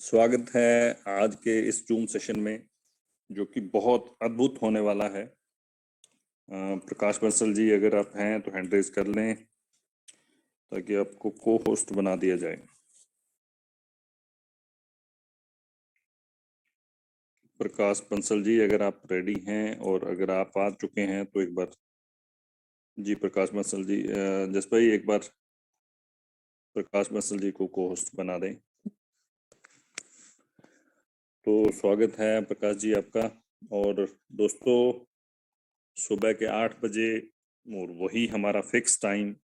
स्वागत है आज के इस जूम सेशन में जो कि बहुत अद्भुत होने वाला है। प्रकाश बंसल जी अगर आप हैं तो हैंड रेज कर लें ताकि आपको को होस्ट बना दिया जाए। प्रकाश बंसल जी अगर आप रेडी हैं और अगर आप आ चुके हैं तो एक बार जी प्रकाश बंसल जी जस भाई एक बार प्रकाश बंसल जी को होस्ट बना दें। तो स्वागत है प्रकाश जी आपका। और दोस्तों सुबह के 8 बजे और वही हमारा फिक्स टाइम,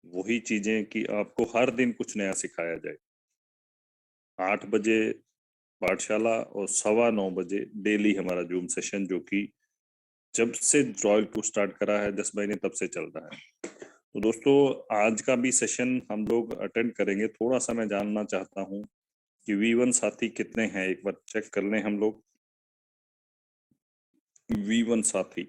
वही चीजें कि आपको हर दिन कुछ नया सिखाया जाए। 8 बजे पाठशाला और 9:15 बजे डेली हमारा जूम सेशन जो कि जब से रॉयल टू स्टार्ट करा है 10 महीने तब से चल रहा है। तो दोस्तों आज का भी सेशन हम लोग अटेंड करेंगे। थोड़ा सा मैं जानना चाहता हूं कि V1 साथी कितने हैं, एक बार चेक कर लें हम लोग। V1 साथी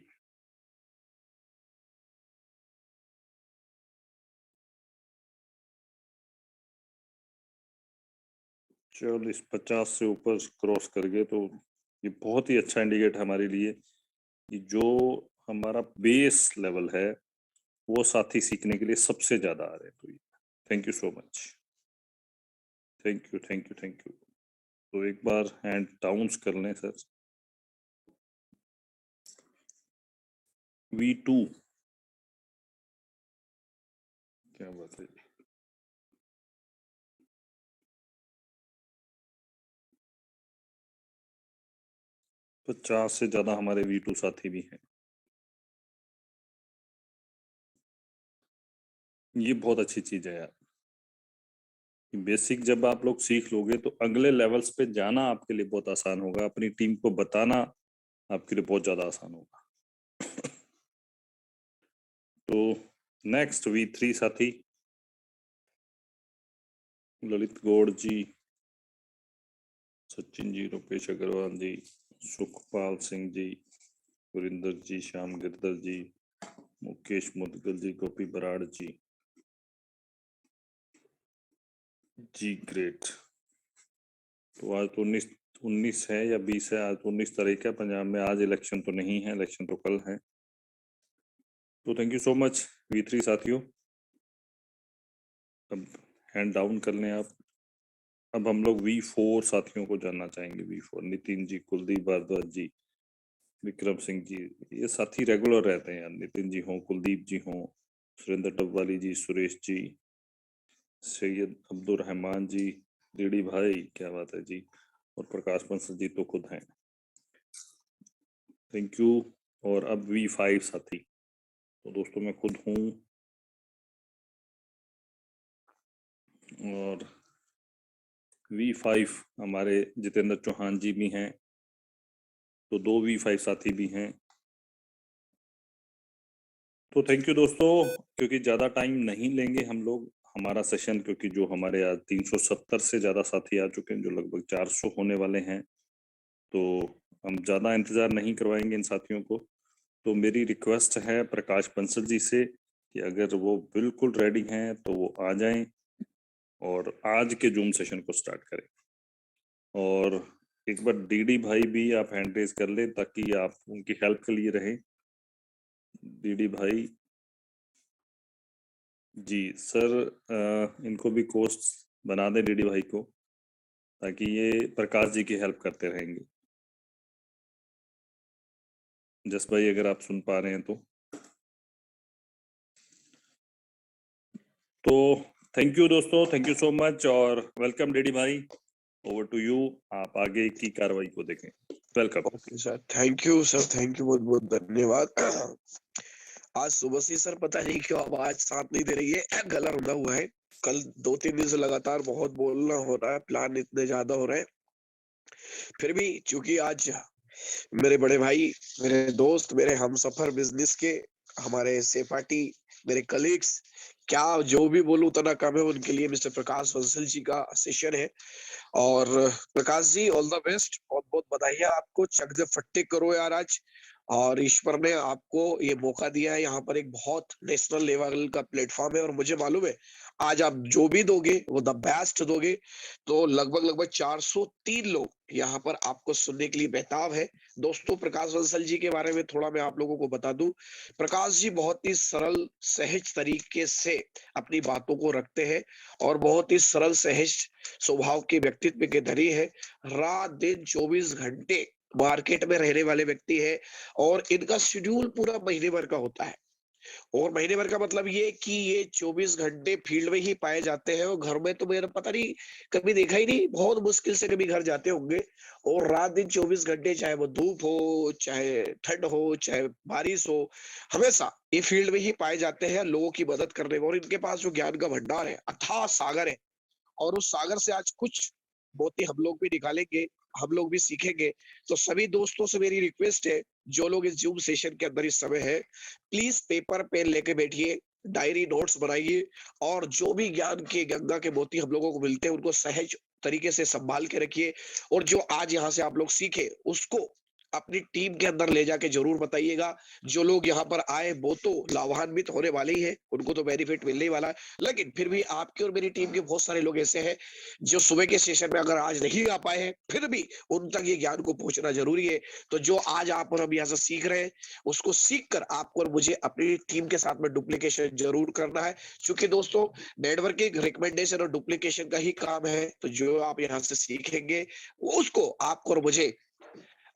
चलो इस 50 से ऊपर क्रॉस कर गए तो ये बहुत ही अच्छा इंडिकेट हमारे लिए कि जो हमारा बेस लेवल है वो साथी सीखने के लिए सबसे ज्यादा आ रहे हैं। तो thank you so much, thank you thank you thank you. तो एक बार हैंड डाउन्स कर लें सर। V2 क्या बात है, 50 से ज्यादा हमारे V2 साथी भी हैं। ये बहुत अच्छी चीज है यार। बेसिक जब आप लोग सीख लोगे तो अगले लेवल्स पे जाना आपके लिए बहुत आसान होगा, अपनी टीम को बताना आपके लिए बहुत ज्यादा आसान होगा। तो नेक्स्ट V3 साथी ललित गौड़ जी, सचिन जी, रुपेश अग्रवाल जी, सुखपाल सिंह जी, गुरिंदर जी, श्याम गिरधर जी, मुकेश मुदगल जी, गोपी बराड़ जी जी ग्रेट। तो आज तो 19 है या 20 है, आज तो 19 तारीख है पंजाब में। आज इलेक्शन तो नहीं है, इलेक्शन तो कल है। तो thank you so much V3 साथियों। अब हैंड डाउन कर लें आप। अब हम लोग V4 साथियों को जानना चाहेंगे। V4 नितिन जी, कुलदीप भारद्वाज जी, विक्रम सिंह जी, ये साथी रेगुलर रहते हैं यार। नितिन जी हों, कुलदीप जी हों, सुरेंद्र डबवाली जी, सुरेश जी, सैयद अब्दुल रहमान जी, डीडी भाई क्या बात है जी, और प्रकाश बंसल जी तो खुद हैं। Thank you. और अब V5 साथी, तो दोस्तों मैं खुद हूँ और V5 हमारे जितेंद्र चौहान जी भी हैं, तो 2 V5 साथी भी हैं। तो थैंक यू दोस्तों, क्योंकि ज्यादा टाइम नहीं लेंगे हम लोग हमारा सेशन, क्योंकि जो हमारे आज 370 से ज्यादा साथी आ चुके हैं, जो लगभग 400 होने वाले हैं, तो हम ज्यादा इंतजार नहीं करवाएंगे इन साथियों को। तो मेरी रिक्वेस्ट है प्रकाश बंसल जी से कि अगर वो बिल्कुल रेडी हैं तो वो आ जाएं और आज के जूम सेशन को स्टार्ट करें। और एक बार डीडी भाई भी आप हैंड रेज कर लें ताकि आप उनकी हेल्प के लिए रहें। डीडी भाई जी सर, इनको भी कोस्ट बना दें डीडी भाई को, ताकि ये प्रकाश जी की हेल्प करते रहेंगे। जस भाई अगर आप सुन पा रहे हैं तो थैंक यू दोस्तों, थैंक यू सो मच और वेलकम डीडी भाई, ओवर टू यू। आप आगे की कार्रवाई को देखें। Welcome. Okay sir, thank you sir, thank you, बहुत बहुत धन्यवाद। आज सुबह से सर पता नहीं क्यों आवाज साथ नहीं दे रही है, गला रुंधा हुआ है। कल 2-3 दिन से लगातार बहुत बोलना हो रहा है, प्लान इतने ज्यादा हो रहे हैं, फिर भी चूंकि आज मेरे बड़े भाई, मेरे दोस्त, मेरे हमसफर बिजनेस के, हमारे सहपाठी, मेरे कलीग्स, क्या जो भी बोलूं उतना कम है उनके लिए। मिस्टर प्रकाश बंसल जी का सेशन है और Prakash ji all the best, बहुत बहुत बधाई है आपको। चक दे फट्टे करो यार आज। और ईश्वर ने आपको ये मौका दिया है, यहाँ पर एक बहुत नेशनल लेवल का प्लेटफॉर्म है और मुझे मालूम है आज आप जो भी दोगे वो द बेस्ट दोगे। तो लगभग 403 लोग यहाँ पर आपको सुनने के लिए बेताब है। दोस्तों, प्रकाश बंसल जी के बारे में थोड़ा मैं आप लोगों को बता दूं। प्रकाश जी बहुत ही सरल सहज तरीके से अपनी बातों को रखते हैं और बहुत ही सरल सहज स्वभाव के व्यक्तित्व के धनी है। रात दिन 24 घंटे मार्केट में रहने वाले व्यक्ति है और इनका शेड्यूल पूरा महीने भर का होता है। और महीने भर का मतलब ये कि ये 24 घंटे फील्ड में ही पाए जाते हैं और घर में तो मेरा पता नहीं, कभी देखा ही नहीं, बहुत मुश्किल से कभी घर जाते होंगे। और रात दिन 24 घंटे, चाहे वो धूप हो, चाहे ठंड हो, चाहे बारिश हो, हमेशा ये फील्ड में ही पाए जाते हैं लोगों की मदद करने में। और इनके पास जो ज्ञान का भंडार है, अथाह सागर है, और उस सागर से आज कुछ मोती हम लोग भी निकालेंगे, हम लोग भी सीखेंगे। तो सभी दोस्तों से मेरी रिक्वेस्ट है, जो लोग इस जूम सेशन के अंदर इस समय है, प्लीज पेपर पेन लेके बैठिए, डायरी नोट्स बनाइए और जो भी ज्ञान के गंगा के मोती हम लोगों को मिलते हैं उनको सहज तरीके से संभाल के रखिए। और जो आज यहाँ से आप लोग सीखे उसको अपनी टीम के अंदर ले जाके जरूर बताइएगा। जो लोग यहाँ पर आए वो तो लाभान्वित होने वाले ही है, उनको तो बेनिफिट मिलने ही वाला है, लेकिन फिर भी आपके और मेरी टीम के बहुत सारे लोग ऐसे हैं जो सुबह के सेशन में अगर आज नहीं आ पाए हैं, फिर भी उन तक ये ज्ञान को पहुंचना जरूरी है। तो जो आज आप और हम यहाँ से सीख रहे हैं, उसको सीख कर आपको और मुझे अपनी टीम के साथ में डुप्लीकेशन जरूर करना है। क्योंकि दोस्तों, नेटवर्किंग रिकमेंडेशन और डुप्लीकेशन का ही काम है। तो जो आप यहाँ से सीखेंगे उसको आपको और मुझे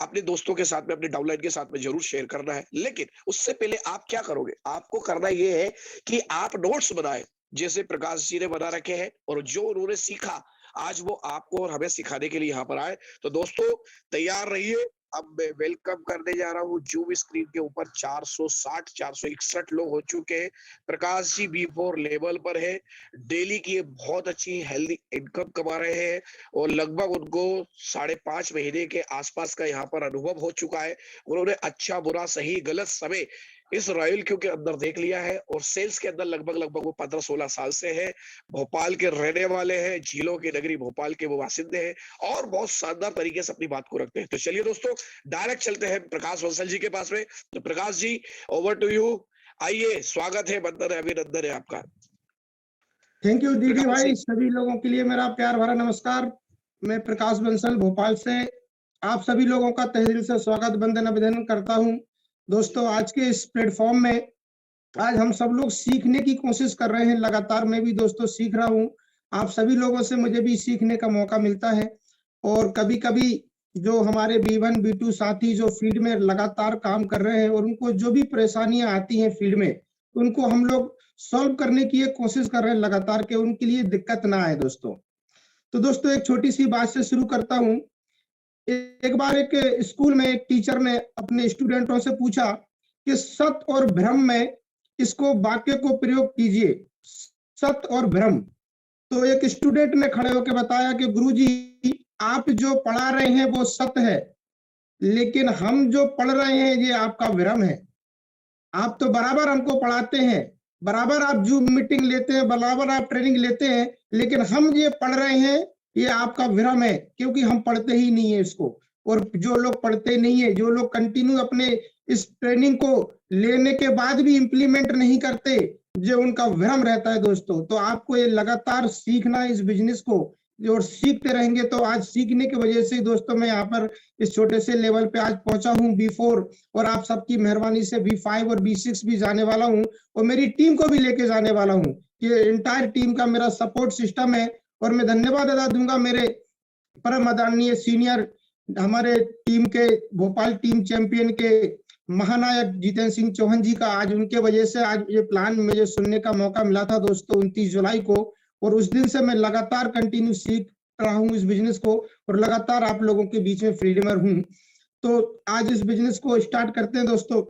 अपने दोस्तों के साथ में, अपने डाउनलाइन के साथ में जरूर शेयर करना है। लेकिन उससे पहले आप क्या करोगे, आपको करना यह है कि आप नोट्स बनाए, जैसे प्रकाश जी ने बना रखे हैं, और जो उन्होंने सीखा आज वो आपको और हमें सिखाने के लिए यहाँ पर आए। तो दोस्तों, तैयार रहिए। अब मैं वेलकम करने जा रहा हूँ। जूम स्क्रीन के ऊपर 460 461 लोग हो चुके हैं। प्रकाश जी B4 लेवल पर है, डेली की बहुत अच्छी हेल्दी इनकम कमा रहे हैं और लगभग उनको 5.5 महीने के आसपास का यहाँ पर अनुभव हो चुका है। उन्होंने अच्छा बुरा सही गलत समय इस रॉयल क्यू के अंदर देख लिया है और सेल्स के अंदर लगभग वो 15-16 साल से है। भोपाल के रहने वाले हैं, झीलों की नगरी भोपाल के वो वासिंदे हैं और बहुत शानदार तरीके से अपनी बात को रखते हैं। तो चलिए दोस्तों, डायरेक्ट चलते हैं प्रकाश बंसल जी के पास में। तो Prakash ji, over to you. आइए, स्वागत है, वंदन है, अभिनंदन है आपका। थैंक यू डीडी भाई। सभी लोगों के लिए मेरा प्यार भरा नमस्कार। मैं प्रकाश बंसल भोपाल से आप सभी लोगों का तहे दिल से स्वागत वंदन अभिनंदन करता हूं। दोस्तों, आज के इस प्लेटफॉर्म में आज हम सब लोग सीखने की कोशिश कर रहे हैं। लगातार मैं भी दोस्तों सीख रहा हूं, आप सभी लोगों से मुझे भी सीखने का मौका मिलता है। और कभी कभी जो हमारे B1 B2 साथी जो फील्ड में लगातार काम कर रहे हैं और उनको जो भी परेशानियां आती हैं फील्ड में, उनको हम लोग सॉल्व करने की कोशिश कर रहे हैं लगातार के उनके लिए दिक्कत ना आए दोस्तों। तो दोस्तों, एक छोटी सी बात से शुरू करता हूं। एक बार एक स्कूल में एक टीचर ने अपने स्टूडेंटों से पूछा कि सत्य और भ्रम में इसको वाक्य को प्रयोग कीजिए, सत्य और भ्रम। तो एक स्टूडेंट ने खड़े होकर बताया कि गुरुजी, आप जो पढ़ा रहे हैं वो सत्य है, लेकिन हम जो पढ़ रहे हैं ये आपका भ्रम है। आप तो बराबर हमको पढ़ाते हैं, बराबर आप जूम मीटिंग लेते हैं, बराबर आप ट्रेनिंग लेते हैं, लेकिन हम ये पढ़ रहे हैं ये आपका भ्रम है, क्योंकि हम पढ़ते ही नहीं है इसको। और जो लोग पढ़ते नहीं है, जो लोग कंटिन्यू अपने इस ट्रेनिंग को लेने के बाद भी इम्प्लीमेंट नहीं करते, जो उनका भ्रम रहता है दोस्तों। तो आपको ये लगातार सीखना है इस बिजनेस को, और सीखते रहेंगे तो आज सीखने की वजह से दोस्तों मैं यहाँ पर इस छोटे से लेवल पे आज पहुंचा हूँ B4, और आप सबकी मेहरबानी से B5 और B6 भी जाने वाला हूँ और मेरी टीम को भी लेके जाने वाला हूँ। ये इंटायर टीम का मेरा सपोर्ट सिस्टम है। और मैं धन्यवाद अदा दूंगा मेरे परम आदरणीय सीनियर हमारे टीम के भोपाल टीम चैंपियन के महानायक जितेंद्र सिंह चौहान जी का। आज उनके वजह से आज ये प्लान मुझे सुनने का मौका मिला था दोस्तों 29 जुलाई को, और उस दिन से मैं लगातार कंटिन्यू सीख रहा हूँ इस बिजनेस को और लगातार आप लोगों के बीच में फील्ड में हूँ। तो आज इस बिजनेस को स्टार्ट करते हैं दोस्तों।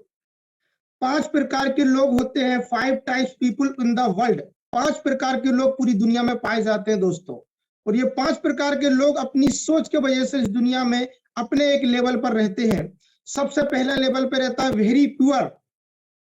5 प्रकार के लोग होते हैं, 5 types people in the world. 5 प्रकार के लोग पूरी दुनिया में पाए जाते हैं दोस्तों, और ये 5 प्रकार के लोग अपनी सोच के वजह से इस दुनिया में अपने एक लेवल पर रहते हैं। सबसे पहला लेवल पे रहता है वेरी पुअर,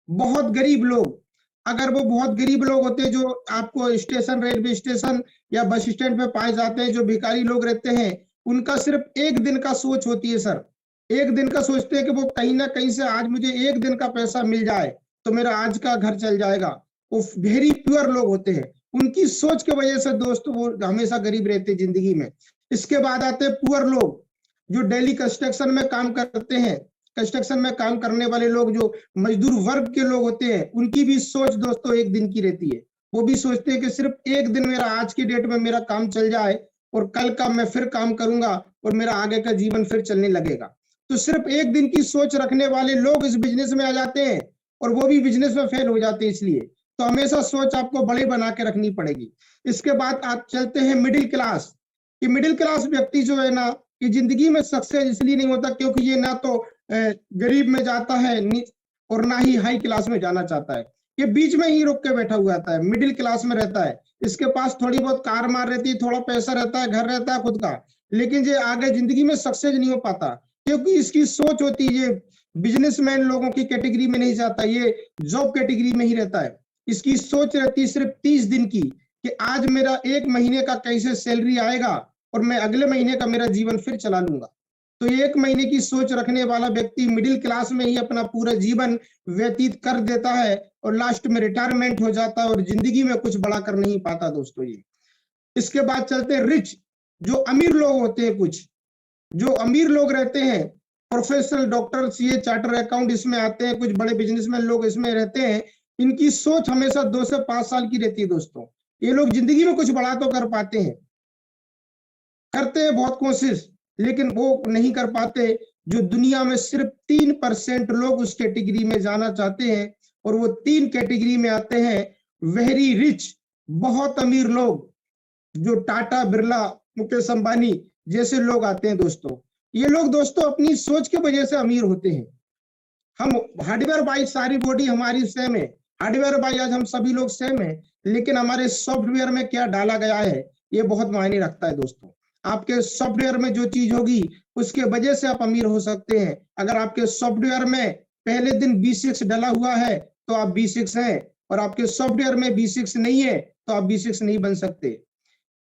बहुत गरीब लोग। अगर वो बहुत गरीब लोग होते हैं जो आपको स्टेशन, रेलवे स्टेशन या बस स्टैंड पे पाए जाते हैं, जो भिखारी लोग रहते हैं, उनका सिर्फ एक दिन का सोच होती है सर। एक दिन का सोचते हैं कि वो कहीं ना कहीं से आज मुझे एक दिन का पैसा मिल जाए तो मेरा आज का घर चल जाएगा। वो वेरी प्योर लोग होते हैं, उनकी सोच के वजह से दोस्तों वो हमेशा गरीब रहते जिंदगी में। इसके बाद आते हैं पुअर लोग, जो डेली कंस्ट्रक्शन में काम करते हैं। कंस्ट्रक्शन में काम करने वाले लोग, जो मजदूर वर्ग के लोग होते हैं, उनकी भी सोच दोस्तों एक दिन की रहती है। वो भी सोचते हैं कि सिर्फ एक दिन मेरा, आज की डेट में मेरा काम चल जाए और कल का मैं फिर काम करूंगा और मेरा आगे का जीवन फिर चलने लगेगा। तो सिर्फ एक दिन की सोच रखने वाले लोग इस बिजनेस में आ जाते हैं और वो भी बिजनेस में फेल हो जाते हैं। इसलिए तो हमेशा सोच आपको बड़ी बना के रखनी पड़ेगी। इसके बाद आप चलते हैं मिडिल क्लास। कि मिडिल क्लास व्यक्ति जो है ना, कि जिंदगी में सक्सेस इसलिए नहीं होता क्योंकि ये ना तो गरीब में जाता है और ना ही हाई क्लास में जाना चाहता है। ये बीच में ही रुक के बैठा हुआ रहता है, मिडिल क्लास में रहता है। इसके पास थोड़ी बहुत कार मार रहती है, थोड़ा पैसा रहता है, घर रहता है खुद का, लेकिन ये आगे जिंदगी में सक्सेस नहीं हो पाता क्योंकि इसकी सोच होती है ये बिजनेसमैन लोगों की कैटेगरी में नहीं जाता, ये जॉब कैटेगरी में ही रहता है। इसकी सोच रहती है सिर्फ 30 दिन की, कि आज मेरा 1 महीने का कैसे सैलरी आएगा और मैं अगले महीने का मेरा जीवन फिर चला लूंगा। तो 1 महीने की सोच रखने वाला व्यक्ति मिडिल क्लास में ही अपना पूरा जीवन व्यतीत कर देता है और लास्ट में रिटायरमेंट हो जाता है और जिंदगी में कुछ बड़ा कर नहीं पाता दोस्तों ये। इसके बाद चलते हैं रिच, जो अमीर लोग होते हैं। कुछ जो अमीर लोग रहते हैं, professional, doctor, CA, charter account इसमें आते हैं, कुछ बड़े बिजनेसमैन लोग इसमें रहते हैं। इनकी सोच हमेशा 2 से 5 साल की रहती है दोस्तों। ये लोग जिंदगी में कुछ बड़ा तो कर पाते हैं, करते हैं बहुत कोशिश, लेकिन वो नहीं कर पाते। जो दुनिया में सिर्फ 3% लोग उस कैटेगरी में जाना चाहते हैं और वो 3 कैटेगरी में आते हैं। वेरी रिच, बहुत अमीर लोग, जो टाटा, बिरला, मुकेश अंबानी जैसे लोग आते हैं दोस्तों। ये लोग दोस्तों अपनी सोच की वजह से अमीर होते हैं। हम हार्डवेयर बाई सारी बॉडी हमारी सेम है, हार्डवेयर बाई आज हम सभी लोग सेम है, लेकिन हमारे सॉफ्टवेयर में क्या डाला गया है ये बहुत मायने रखता है दोस्तों। आपके सॉफ्टवेयर में जो चीज होगी उसके वजह से आप अमीर हो सकते हैं। अगर आपके सॉफ्टवेयर में पहले दिन B6 डला हुआ है तो आप B6 हैं, और आपके सॉफ्टवेयर में B6 नहीं है तो आप B6 नहीं बन सकते।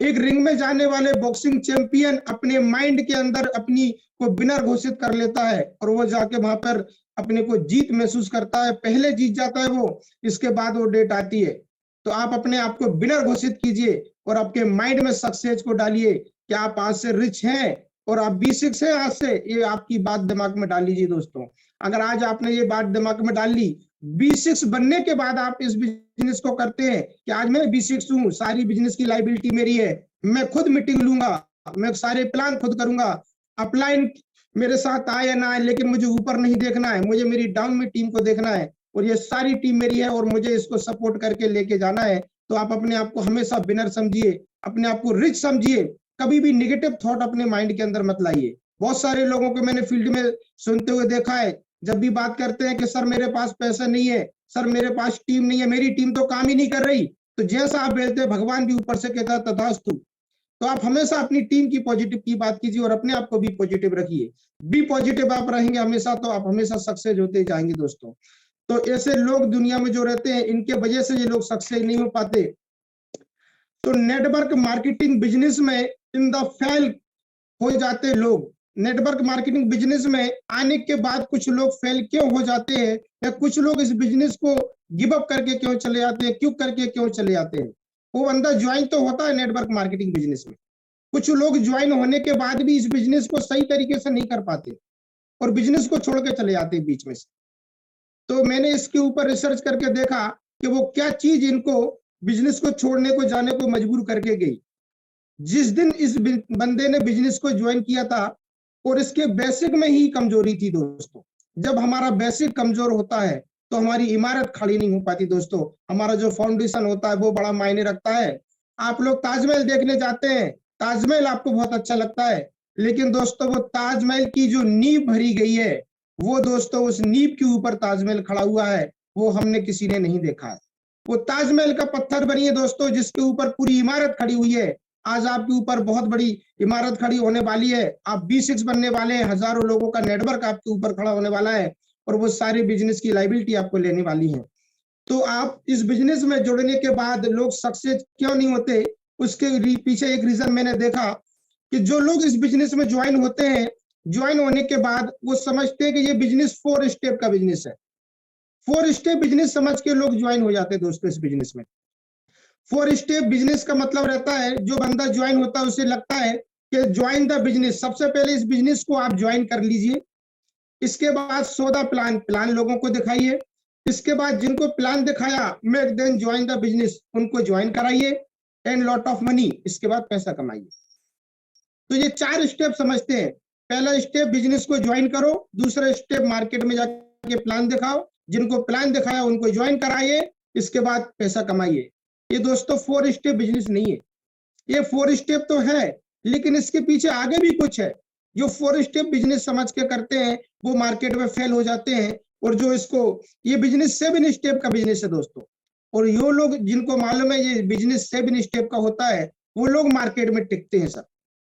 एक रिंग में जाने वाले बॉक्सिंग चैंपियन अपने माइंड के अंदर अपनी को विनर घोषित कर लेता है और वो जाके वहां पर अपने को जीत महसूस करता है, पहले जीत जाता है वो, इसके बाद वो डेट आती है। तो आप अपने आप को विनर घोषित कीजिए और आपके माइंड में सक्सेस को डालिए कि आप आज से रिच हैं और आप B6 हैं आज से। ये आपकी बात दिमाग में डाल लीजिए दोस्तों। अगर आज आपने ये बात दिमाग में डाल ली, B6 बनने के बाद आप इस बिजनेस को करते हैं कि आज मैं B6 हूँ, सारी बिजनेस की लाइबिलिटी मेरी है, मैं खुद मीटिंग लूंगा, मैं सारे प्लान खुद करूंगा, अपलाइन मेरे साथ आए या ना आए, लेकिन मुझे ऊपर नहीं देखना है, मुझे मेरी डाउन में टीम को देखना है और ये सारी टीम मेरी है और मुझे इसको सपोर्ट करके लेके जाना है। तो आप अपने आप को हमेशा विनर समझिए, अपने आप को रिच समझिए, कभी भी निगेटिव थॉट अपने माइंड के अंदर मत लाइए। बहुत सारे लोगों को मैंने फील्ड में सुनते हुए देखा है, जब भी बात करते हैं कि सर मेरे पास पैसा नहीं है, सर मेरे पास टीम नहीं है, मेरी टीम तो काम ही नहीं कर रही, तो जैसा आप बोलते हैं भगवान भी ऊपर से कहता है तथास्तु। तो आप हमेशा अपनी टीम की पॉजिटिव की बात कीजिए और अपने आप को भी पॉजिटिव रखिए। बी पॉजिटिव आप रहेंगे हमेशा तो आप हमेशा सक्सेस होते जाएंगे दोस्तों। तो ऐसे लोग दुनिया में जो रहते हैं, इनके वजह से ये लोग सक्सेस नहीं हो पाते। तो नेटवर्क मार्केटिंग बिजनेस में इन द फेल हो जाते लोग। नेटवर्क मार्केटिंग बिजनेस में आने के बाद कुछ लोग फेल क्यों हो जाते हैं, या कुछ लोग इस बिजनेस को गिव अप करके क्यों चले जाते हैं, क्यों चले जाते हैं। वो बंदा ज्वाइन तो होता है नेटवर्क मार्केटिंग बिजनेस में, कुछ लोग ज्वाइन होने के बाद भी इस बिजनेस को सही तरीके से नहीं कर पाते और बिजनेस को छोड़ के चले जाते हैं बीच में से। तो मैंने इसके ऊपर रिसर्च करके देखा कि वो क्या चीज इनको बिजनेस को छोड़ने को, जाने को मजबूर करके गई। जिस दिन इस बंदे ने बिजनेस को ज्वाइन किया था और इसके बेसिक में ही कमजोरी थी दोस्तों। जब हमारा बेसिक कमजोर होता है तो हमारी इमारत खड़ी नहीं हो पाती दोस्तों। हमारा जो फाउंडेशन होता है वो बड़ा मायने रखता है। आप लोग ताजमहल देखने जाते हैं, ताजमहल आपको बहुत अच्छा लगता है, लेकिन दोस्तों वो ताजमहल की जो नींव भरी गई है, वो दोस्तों उस नींव के ऊपर ताजमहल खड़ा हुआ है, वो हमने किसी ने नहीं देखा है। वो ताजमहल का पत्थर बनी है दोस्तों, जिसके ऊपर पूरी इमारत खड़ी हुई है। आज आपके ऊपर बहुत बड़ी इमारत खड़ी होने वाली है, आप B6 बनने वाले हैं, हजारों लोगों का नेटवर्क आपके ऊपर खड़ा होने वाला है और वो सारे बिजनेस की लाइबिलिटी आपको लेने वाली है। तो आप इस बिजनेस में जुड़ने के बाद लोग सक्सेस क्यों नहीं होते, उसके पीछे एक रीजन मैंने देखा कि जो लोग इस बिजनेस में ज्वाइन होते हैं, ज्वाइन होने के बाद वो समझते हैं कि ये बिजनेस 4 स्टेप का बिजनेस है। 4 स्टेप बिजनेस समझ के लोग ज्वाइन हो जाते हैं दोस्तों इस बिजनेस में। 4 स्टेप बिजनेस का मतलब रहता है, जो बंदा ज्वाइन होता है उसे लगता है कि ज्वाइन द बिजनेस, सबसे पहले इस बिजनेस को आप ज्वाइन कर लीजिए। इसके बाद शो द प्लान लोगों को दिखाइए। इसके बाद जिनको प्लान दिखाया, make them join the business, उनको ज्वाइन कराइए एंड लॉट ऑफ मनी, इसके बाद पैसा कमाइए। तो ये 4 स्टेप समझते हैं। पहला स्टेप बिजनेस को ज्वाइन करो, दूसरा स्टेप मार्केट में जाके प्लान दिखाओ, जिनको प्लान दिखाया उनको ज्वाइन कराइए, इसके बाद पैसा कमाइए। ये दोस्तों 4 स्टेप बिजनेस नहीं है, ये 4 स्टेप तो है, लेकिन इसके पीछे आगे भी कुछ है। जो 4 स्टेप बिजनेस समझ के करते हैं वो मार्केट में फेल हो जाते हैं, और जो इसको, ये बिजनेस 7 स्टेप का बिजनेस है दोस्तों, और यो लोग जिनको मालूम है ये बिजनेस 7 स्टेप का होता है, वो लोग मार्केट में टिकते हैं सर।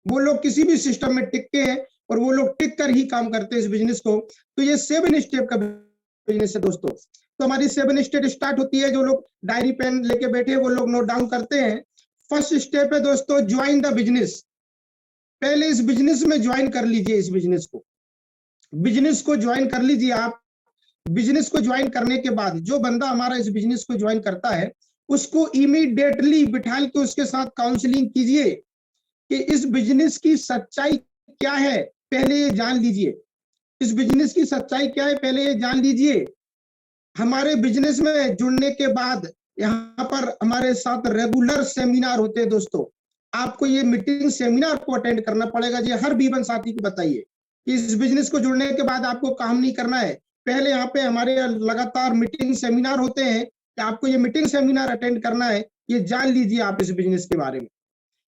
वो लोग किसी भी सिस्टम में टिकते हैं और वो लोग टिक कर ही काम करते हैं इस बिजनेस को। तो ये 7 स्टेप का बिजनेस है दोस्तों। तो हमारी 7 स्टेप स्टार्ट होती है, जो लोग डायरी पेन लेके बैठे हैं वो लोग नोट डाउन करते हैं। फर्स्ट स्टेप है दोस्तों, ज्वाइन द बिजनेस। पहले इस बिजनेस में ज्वाइन कर लीजिए, इस बिजनेस को ज्वाइन कर लीजिए आप। बिजनेस को ज्वाइन करने के बाद जो बंदा हमारा इस बिजनेस को ज्वाइन करता है, उसको इमीडिएटली बिठा के उसके साथ काउंसलिंग कीजिए कि इस बिजनेस की सच्चाई क्या है, पहले ये जान लीजिए। इस बिजनेस की सच्चाई क्या है, पहले ये जान लीजिए। हमारे बिजनेस में जुड़ने के बाद यहाँ पर हमारे साथ रेगुलर सेमिनार होते हैं दोस्तों। आपको ये मीटिंग सेमिनार को अटेंड करना पड़ेगा। जी हर बीबन साथी को बताइए कि इस बिजनेस को जुड़ने के बाद आपको काम नहीं करना है, पहले यहाँ पे हमारे लगातार मीटिंग सेमिनार होते हैं कि आपको ये मीटिंग सेमिनार अटेंड करना है। ये जान लीजिए आप इस बिजनेस के बारे में।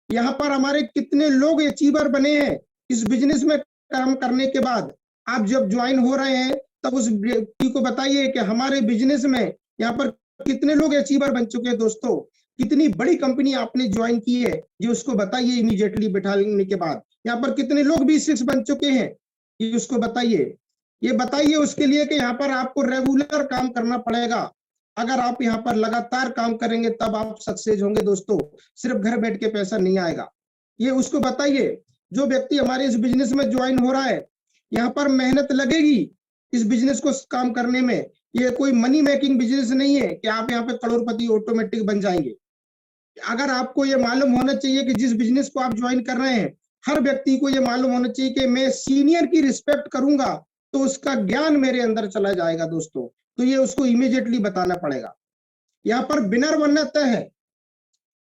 यहाँ पर हमारे कितने लोग अचीवर बने हैं इस बिजनेस में काम करने के बाद। आप जब ज्वाइन हो रहे हैं तब उस व्यक्ति को बताइए कि हमारे बिजनेस में यहाँ पर कितने लोग अचीवर बन चुके हैं दोस्तों, कितनी बड़ी कंपनी आपने ज्वाइन की है, ये उसको बताइए इमीडिएटली बिठाने के बाद। यहाँ पर कितने लोग B6 बन चुके हैं, ये उसको बताइए। ये बताइए उसके लिए कि यहाँ पर आपको रेगुलर काम करना पड़ेगा। अगर आप यहाँ पर लगातार काम करेंगे तब आप सक्सेस होंगे दोस्तों, सिर्फ घर बैठ के पैसा नहीं आएगा। ये उसको बताइए। जो व्यक्ति हमारे इस बिजनेस में ज्वाइन हो रहा है, यहाँ पर मेहनत लगेगी इस बिजनेस को काम करने में। ये कोई मनी मेकिंग बिजनेस नहीं है कि आप यहाँ पे करोड़पति ऑटोमेटिक बन जाएंगे। अगर आपको ये मालूम होना चाहिए कि जिस बिजनेस को आप ज्वाइन कर रहे हैं, हर व्यक्ति को ये मालूम होना चाहिए कि मैं सीनियर की रिस्पेक्ट करूंगा तो उसका ज्ञान मेरे अंदर चला जाएगा दोस्तों। तो ये उसको इमीडिएटली बताना पड़ेगा। यहाँ पर विनर बनना तय है,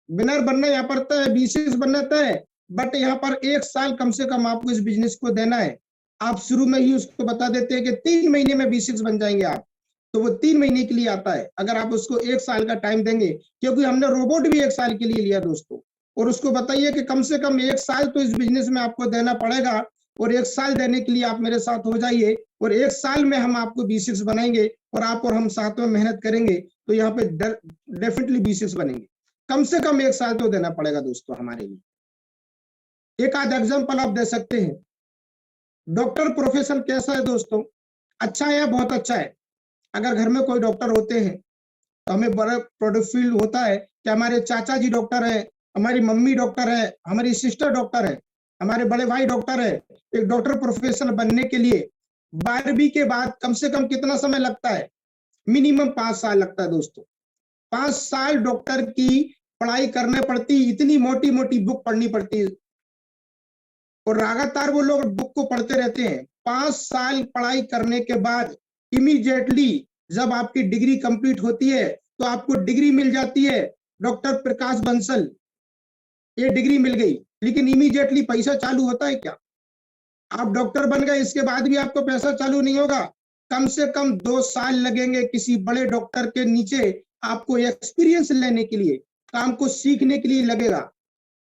विनर बनना यहाँ पर तय है, B6 बनना तय है। बट यहाँ पर 1 साल कम से कम आपको इस बिजनेस को देना है। आप शुरू में ही उसको बता देते हैं कि 3 महीने में B6 बन जाएंगे आप, तो वो 3 महीने के लिए आता है। अगर आप उसको 1 साल का टाइम देंगे, क्योंकि हमने रोबोट भी 1 साल के लिए लिया दोस्तों, और उसको बताइए कि कम से कम 1 साल तो इस बिजनेस में आपको देना पड़ेगा, और 1 साल देने के लिए आप मेरे साथ हो जाइए, और 1 साल में हम आपको B6 बनाएंगे, और आप और हम साथ में मेहनत करेंगे तो यहाँ पे डेफिनेटली B6 बनेंगे। कम से कम 1 साल तो देना पड़ेगा दोस्तों हमारे लिए। एक आध एग्जाम्पल आप दे सकते हैं। डॉक्टर प्रोफेशन कैसा है दोस्तों? अच्छा है या बहुत अच्छा है? अगर घर में कोई डॉक्टर होते हैं तो हमें बड़ा प्राउड फील होता है कि हमारे चाचा जी डॉक्टर है, हमारी मम्मी डॉक्टर है, हमारी सिस्टर डॉक्टर है, हमारे बड़े भाई डॉक्टर है। एक डॉक्टर प्रोफेशनल बनने के लिए 12वीं के बाद कम से कम कितना समय लगता है? मिनिमम 5 साल लगता है दोस्तों। 5 साल डॉक्टर की पढ़ाई करने पड़ती, इतनी मोटी मोटी बुक पढ़नी पड़ती है, और लगातार वो लोग बुक को पढ़ते रहते हैं। 5 साल पढ़ाई करने के बाद इमीडिएटली जब आपकी डिग्री कंप्लीट होती है तो आपको डिग्री मिल जाती है, डॉक्टर प्रकाश बंसल, ये डिग्री मिल गई। लेकिन इमीडिएटली पैसा चालू होता है क्या? आप डॉक्टर बन गए, इसके बाद भी आपको पैसा चालू नहीं होगा। कम से कम 2 साल लगेंगे किसी बड़े डॉक्टर के नीचे आपको एक्सपीरियंस लेने के लिए, काम को सीखने के लिए लगेगा।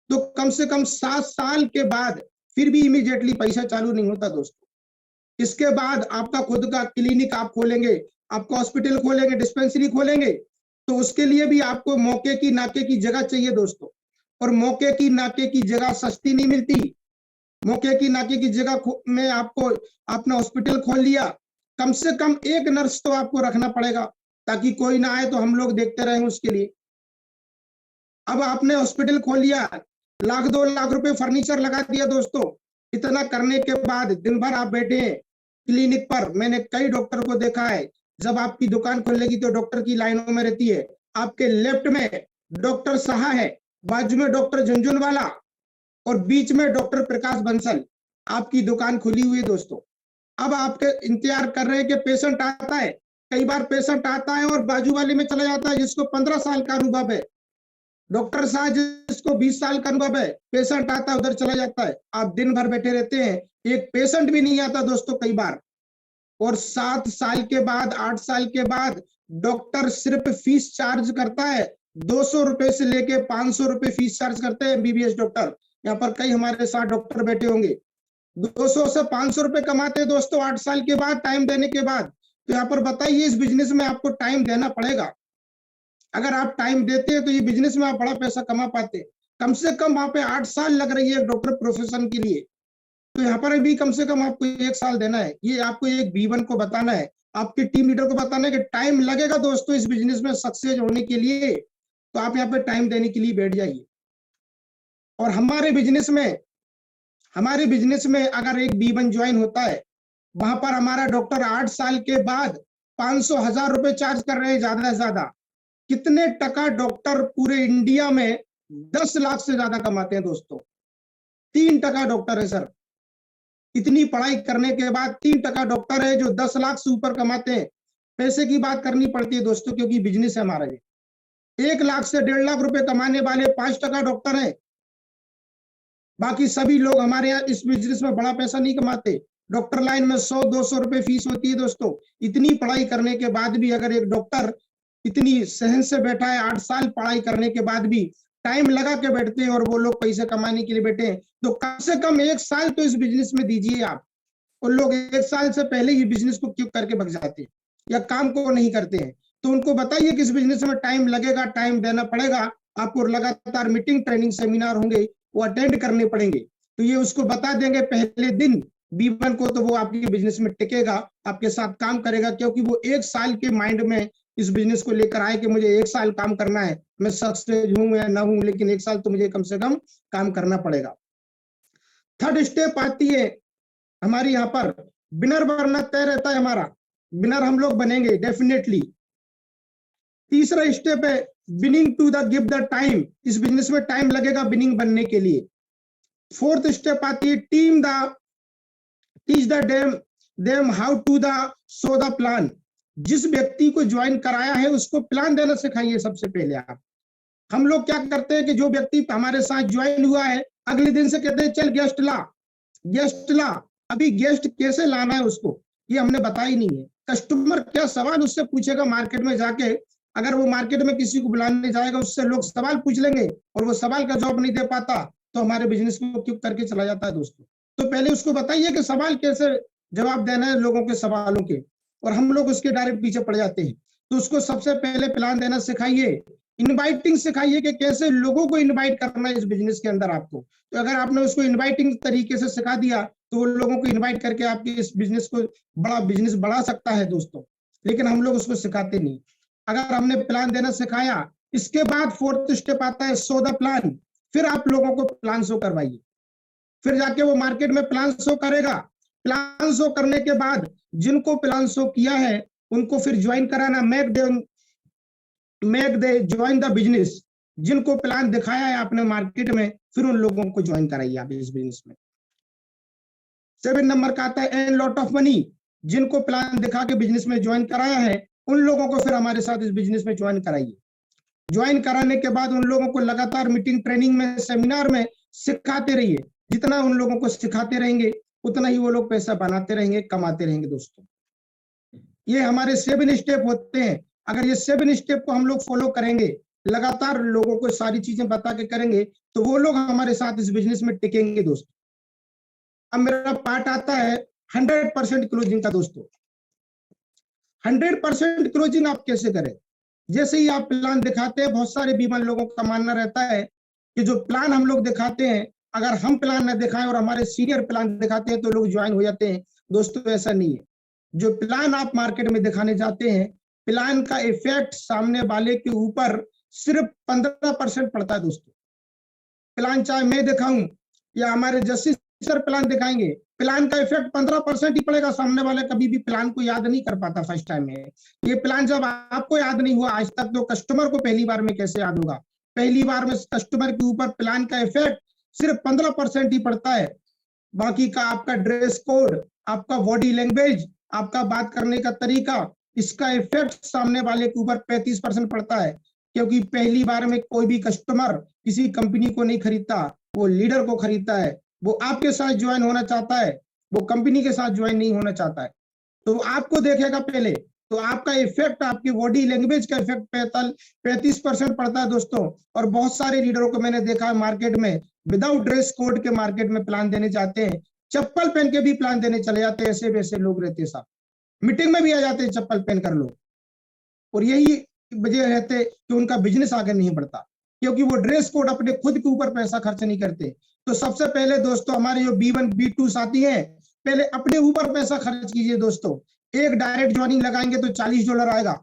तो कम से कम 7 साल के बाद फिर भी इमीडिएटली पैसा चालू नहीं होता दोस्तों। इसके बाद आपका खुद का क्लिनिक आप खोलेंगे, आपका हॉस्पिटल खोलेंगे, डिस्पेंसरी खोलेंगे, तो उसके लिए भी आपको मौके की नाके की जगह चाहिए दोस्तों। और मौके की नाके की जगह सस्ती नहीं मिलती। मौके की नाके की जगह में आपको अपना हॉस्पिटल खोल लिया, कम से कम 1 नर्स तो आपको रखना पड़ेगा ताकि कोई ना आए तो हम लोग देखते रहें उसके लिए। अब आपने हॉस्पिटल खोल लिया, 1-2 लाख रुपए फर्नीचर लगा दिया दोस्तों। इतना करने के बाद दिन भर आप बैठे हैं क्लिनिक पर। मैंने कई डॉक्टर को देखा है, जब आपकी दुकान खोलेगी तो डॉक्टर की लाइनों में रहती है, आपके लेफ्ट में डॉक्टर साहा है, बाजू में डॉक्टर झुनझुनवाला और बीच में डॉक्टर प्रकाश बंसल। आपकी दुकान खुली हुई है दोस्तों। अब आपके इंतजार कर रहे हैं कि पेशेंट आता है। कई बार पेशेंट आता है और बाजू वाले में चला जाता है जिसको 15 साल का अनुभव है, डॉक्टर साहब जिसको 20 साल का अनुभव है, पेशेंट आता है उधर चला जाता है। आप दिन भर बैठे रहते हैं, एक पेशेंट भी नहीं आता दोस्तों कई बार। और 7 साल के बाद 8 साल के बाद डॉक्टर सिर्फ फीस चार्ज करता है 200 रुपए से लेके 500 रुपए फीस चार्ज करते हैं एमबीबीएस डॉक्टर। यहाँ पर कई हमारे साथ डॉक्टर बैठे होंगे, 200 से 500 रुपए कमाते हैं दोस्तों 8 साल के बाद टाइम देने के बाद। तो यहाँ पर बताइए, इस बिजनेस में आपको टाइम देना पड़ेगा। अगर आप टाइम देते हैं तो ये बिजनेस में आप बड़ा पैसा कमा पाते। कम से कम वहां पे 8 साल लग रही है डॉक्टर प्रोफेशन के लिए, तो यहाँ पर भी कम से कम आपको 1 साल देना है। ये आपको एक B1 को बताना है, आपके टीम लीडर को बताना है कि टाइम लगेगा दोस्तों इस बिजनेस में सक्सेस होने के लिए, तो आप यहाँ पे टाइम देने के लिए बैठ जाइए। और हमारे बिजनेस में अगर एक B1 ज्वाइन होता है, वहां पर हमारा डॉक्टर 8 साल के बाद 500,000 रुपए चार्ज कर रहे हैं ज्यादा से ज्यादा। कितने टका डॉक्टर पूरे इंडिया में 10 लाख से ज्यादा कमाते हैं दोस्तों? 3% डॉक्टर है सर। इतनी पढ़ाई करने के बाद 3% डॉक्टर है जो 10 लाख से ऊपर कमाते हैं। पैसे की बात करनी पड़ती है दोस्तों, क्योंकि बिजनेस है हमारा ये। 1 लाख से 1.5 लाख रुपए कमाने वाले 5% डॉक्टर हैं। बाकी सभी लोग हमारे यहाँ इस बिजनेस में बड़ा पैसा नहीं कमाते। डॉक्टर लाइन में 100-200 रुपए फीस होती है दोस्तों। इतनी पढ़ाई करने के बाद भी अगर एक डॉक्टर इतनी सहन से बैठा है, 8 साल पढ़ाई करने के बाद भी टाइम लगा के बैठते हैं और वो लोग पैसे कमाने के लिए बैठे हैं, तो कम से कम 1 साल तो इस बिजनेस में दीजिए आप। उन लोग 1 साल से पहले ही बिजनेस को क्यों करके भग जाते हैं या काम को नहीं करते हैं? तो उनको बताइए कि इस बिजनेस में टाइम लगेगा, टाइम देना पड़ेगा आपको। लगातार मीटिंग, ट्रेनिंग, सेमिनार होंगे, वो अटेंड करने पड़ेंगे। तो ये उसको बता देंगे पहले दिन B1 को, तो वो आपके बिजनेस में टिकेगा, आपके साथ काम करेगा, क्योंकि वो 1 साल के माइंड में इस बिजनेस को लेकर आए कि मुझे 1 साल काम करना है। मैं सक्सेस हूं या ना हूं, लेकिन 1 साल तो मुझे कम से कम काम करना पड़ेगा। थर्ड स्टेप आती है हमारी यहाँ पर, विनर बनना तय रहता है हमारा। विनर हम लोग बनेंगे डेफिनेटली। तीसरा स्टेप है winning to the give the time. इस बिजनेस में टाइम लगेगा विनिंग बनने के लिए। फोर्थ स्टेप आती है teach the them how to the show the plan. जिस व्यक्ति को ज्वाइन कराया है उसको प्लान देना सिखाइए सबसे पहले आप। हम लोग क्या करते हैं कि जो व्यक्ति हमारे साथ ज्वाइन हुआ है, अगले दिन से कहते हैं चल गेस्ट ला। अभी गेस्ट कैसे लाना है उसको ये हमने बताया ही नहीं है। कस्टमर क्या सवाल उससे पूछेगा मार्केट में जाके, अगर वो मार्केट में किसी को बुलाने जाएगा उससे लोग सवाल पूछ लेंगे और वो सवाल का जवाब नहीं दे पाता, तो हमारे बिजनेस को क्यों करके चला जाता है दोस्तों। तो पहले उसको बताइए कि सवाल कैसे जवाब देना है लोगों के सवालों के, और हम लोग उसके डायरेक्ट पीछे पड़ जाते हैं। तो उसको सबसे पहले प्लान देना सिखाइए, इनवाइटिंग सिखाइए कि कैसे लोगों को इनवाइट करना है इस बिजनेस के अंदर आपको। तो अगर आपने उसको इनवाइटिंग तरीके से सिखा दिया तो वो लोगों को इनवाइट करके आपके इस बिजनेस को बिजनेस बढ़ा सकता है दोस्तों। लेकिन हम लोग उसको सिखाते नहीं। अगर हमने प्लान देना सिखाया, इसके बाद फोर्थ स्टेप आता है शो द प्लान। फिर आप लोगों को प्लान शो करवाइए, फिर जाके वो मार्केट में प्लान शो करेगा। प्लान शो करने के बाद जिनको प्लान शो किया है उनको फिर ज्वाइन कराना, make they join the business. जिनको प्लान दिखाया है आपने मार्केट में, फिर उन लोगों को ज्वाइन कराइए आप इस बिजनेस में। 7 नंबर का आता है एर्न लॉट ऑफ मनी। जिनको प्लान दिखा के बिजनेस में ज्वाइन कराया है उन लोगों को फिर हमारे साथ इस बिजनेस में ज्वाइन कराइए। ज्वाइन कराने के बाद उन लोगों को लगातार मीटिंग, ट्रेनिंग में, सेमिनार में सिखाते रहिए। जितना उन लोगों को सिखाते रहेंगे उतना ही वो लोग पैसा बनाते रहेंगे, कमाते रहेंगे दोस्तों। ये हमारे 7 स्टेप होते हैं। अगर ये 7 स्टेप को हम लोग फॉलो करेंगे, लगातार लोगों को सारी चीजें बता के करेंगे, तो वो लोग हमारे साथ इस बिजनेस में टिकेंगे दोस्तों। अब मेरा पार्ट आता है 100% क्लोजिंग का दोस्तों। 100% क्लोजिंग आप कैसे करें? जैसे ही आप प्लान दिखाते हैं, बहुत सारे B1 लोगों का मानना रहता है कि जो प्लान हम लोग दिखाते हैं, अगर हम प्लान न दिखाएं और हमारे सीनियर प्लान दिखाते हैं तो लोग ज्वाइन हो जाते हैं। दोस्तों ऐसा नहीं है। जो प्लान आप मार्केट में दिखाने जाते हैं, प्लान का इफेक्ट सामने वाले के ऊपर सिर्फ 15% पड़ता है दोस्तों। प्लान चाहे मैं दिखाऊं या हमारे जस्टिस सर प्लान दिखाएंगे, प्लान का इफेक्ट 15% ही पड़ेगा। सामने वाले कभी भी प्लान को याद नहीं कर पाता फर्स्ट टाइम में। ये प्लान जब आपको याद नहीं हुआ आज तक, तो कस्टमर को पहली बार में कैसे याद होगा? पहली बार में कस्टमर के ऊपर प्लान का इफेक्ट सिर्फ 15% ही पड़ता है। बाकी का आपका ड्रेस कोड, आपका बॉडी लैंग्वेज, आपका बात करने का तरीका, इसका इफेक्ट सामने वाले के ऊपर 35% पड़ता है। क्योंकि पहली बार में कोई भी कस्टमर किसी कंपनी को नहीं खरीदता, वो लीडर को खरीदता है। वो आपके साथ ज्वाइन होना चाहता है, वो कंपनी के साथ ज्वाइन नहीं होना चाहता है। तो आपको देखेगा पहले, तो आपका इफेक्ट, आपकी बॉडी लैंग्वेज का इफेक्ट 35% पड़ता है दोस्तों। और बहुत सारे लीडरों को मैंने देखा है मार्केट में, विदाउट ड्रेस कोड के मार्केट में प्लान देने जाते हैं, चप्पल पहन के भी प्लान देने चले जाते हैं। ऐसे वैसे लोग रहते हैं साहब, मीटिंग में भी आ जाते हैं चप्पल पहन कर लोग। और यही वजह रहते कि उनका बिजनेस आगे नहीं बढ़ता, क्योंकि वो ड्रेस कोड अपने खुद के ऊपर पैसा खर्च नहीं करते। तो सबसे पहले दोस्तों, हमारे जो B1 B2 साथी हैं, पहले अपने ऊपर पैसा खर्च कीजिए दोस्तों। एक डायरेक्ट ज्वाइनिंग लगाएंगे तो $40 आएगा,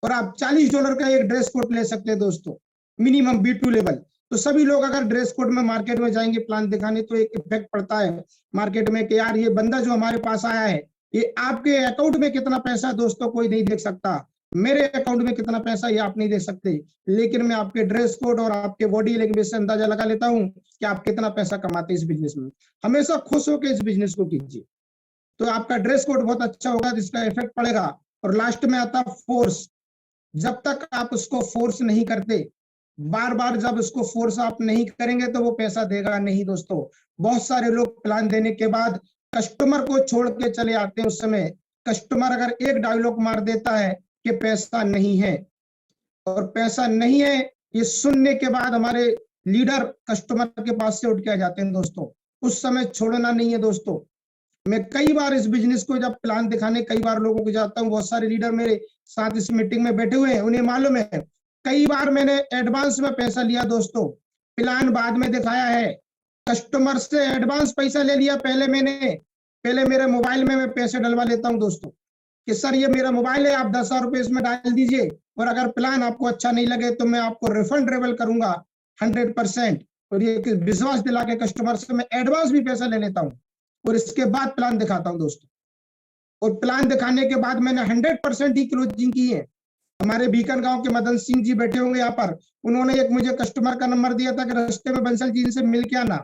और आप $40 का एक ड्रेस कोड ले सकते हैं दोस्तों, मिनिमम B2 लेवल। तो सभी लोग अगर ड्रेस कोड में मार्केट में जाएंगे प्लान दिखाने, तो एक इफेक्ट पड़ता है मार्केट में कि यार ये बंदा जो हमारे पास आया है, ये आपके अकाउंट में कितना पैसा दोस्तों कोई नहीं देख सकता, मेरे अकाउंट में कितना पैसा ये आप नहीं देख सकते, लेकिन मैं आपके ड्रेस कोड और आपके बॉडी लैंग्वेज से अंदाजा लगा लेता हूँ कि आप कितना पैसा कमाते हैं इस बिजनेस में। हमेशा खुश होकर इस बिजनेस को कीजिए, तो आपका ड्रेस कोड बहुत अच्छा होगा, जिसका इफेक्ट पड़ेगा। और लास्ट में आता फोर्स। जब तक आप उसको फोर्स नहीं करते, बार बार जब उसको फोर्स आप नहीं करेंगे, तो वो पैसा देगा नहीं दोस्तों। बहुत सारे लोग प्लान देने के बाद कस्टमर को छोड़ के चले आते हैं। उस समय कस्टमर अगर एक डायलॉग मार देता है कि पैसा नहीं है, और पैसा नहीं है ये सुनने के बाद हमारे लीडर कस्टमर के पास से उठ के आ जाते हैं दोस्तों। उस समय छोड़ना नहीं है दोस्तों। मैं कई बार इस बिजनेस को जब प्लान दिखाने कई बार लोगों को जाता हूँ, बहुत सारे लीडर मेरे साथ इस मीटिंग में बैठे हुए हैं, उन्हें मालूम है कई बार मैंने एडवांस में पैसा लिया दोस्तों, प्लान बाद में दिखाया है। कस्टमर से एडवांस पैसा ले लिया, पहले मेरे मोबाइल में मैं पैसे डलवा लेता हूँ दोस्तों, कि सर ये मेरा मोबाइल है, आप 10,000 रुपए इसमें डाल दीजिए, और अगर प्लान आपको अच्छा नहीं लगे तो मैं आपको रिफंडेबल करूंगा 100%। और ये विश्वास दिला के कस्टमर से मैं एडवांस भी पैसा ले लेता हूँ, और इसके बाद प्लान दिखाता हूँ दोस्तों। और प्लान दिखाने के बाद मैंने 100% ही क्लोजिंग की है। हमारे बीकन गांव के मदन सिंह जी बैठे होंगे यहाँ पर, उन्होंने एक मुझे कस्टमर का नंबर दिया था कि रास्ते में बंसल जी से मिल के आना।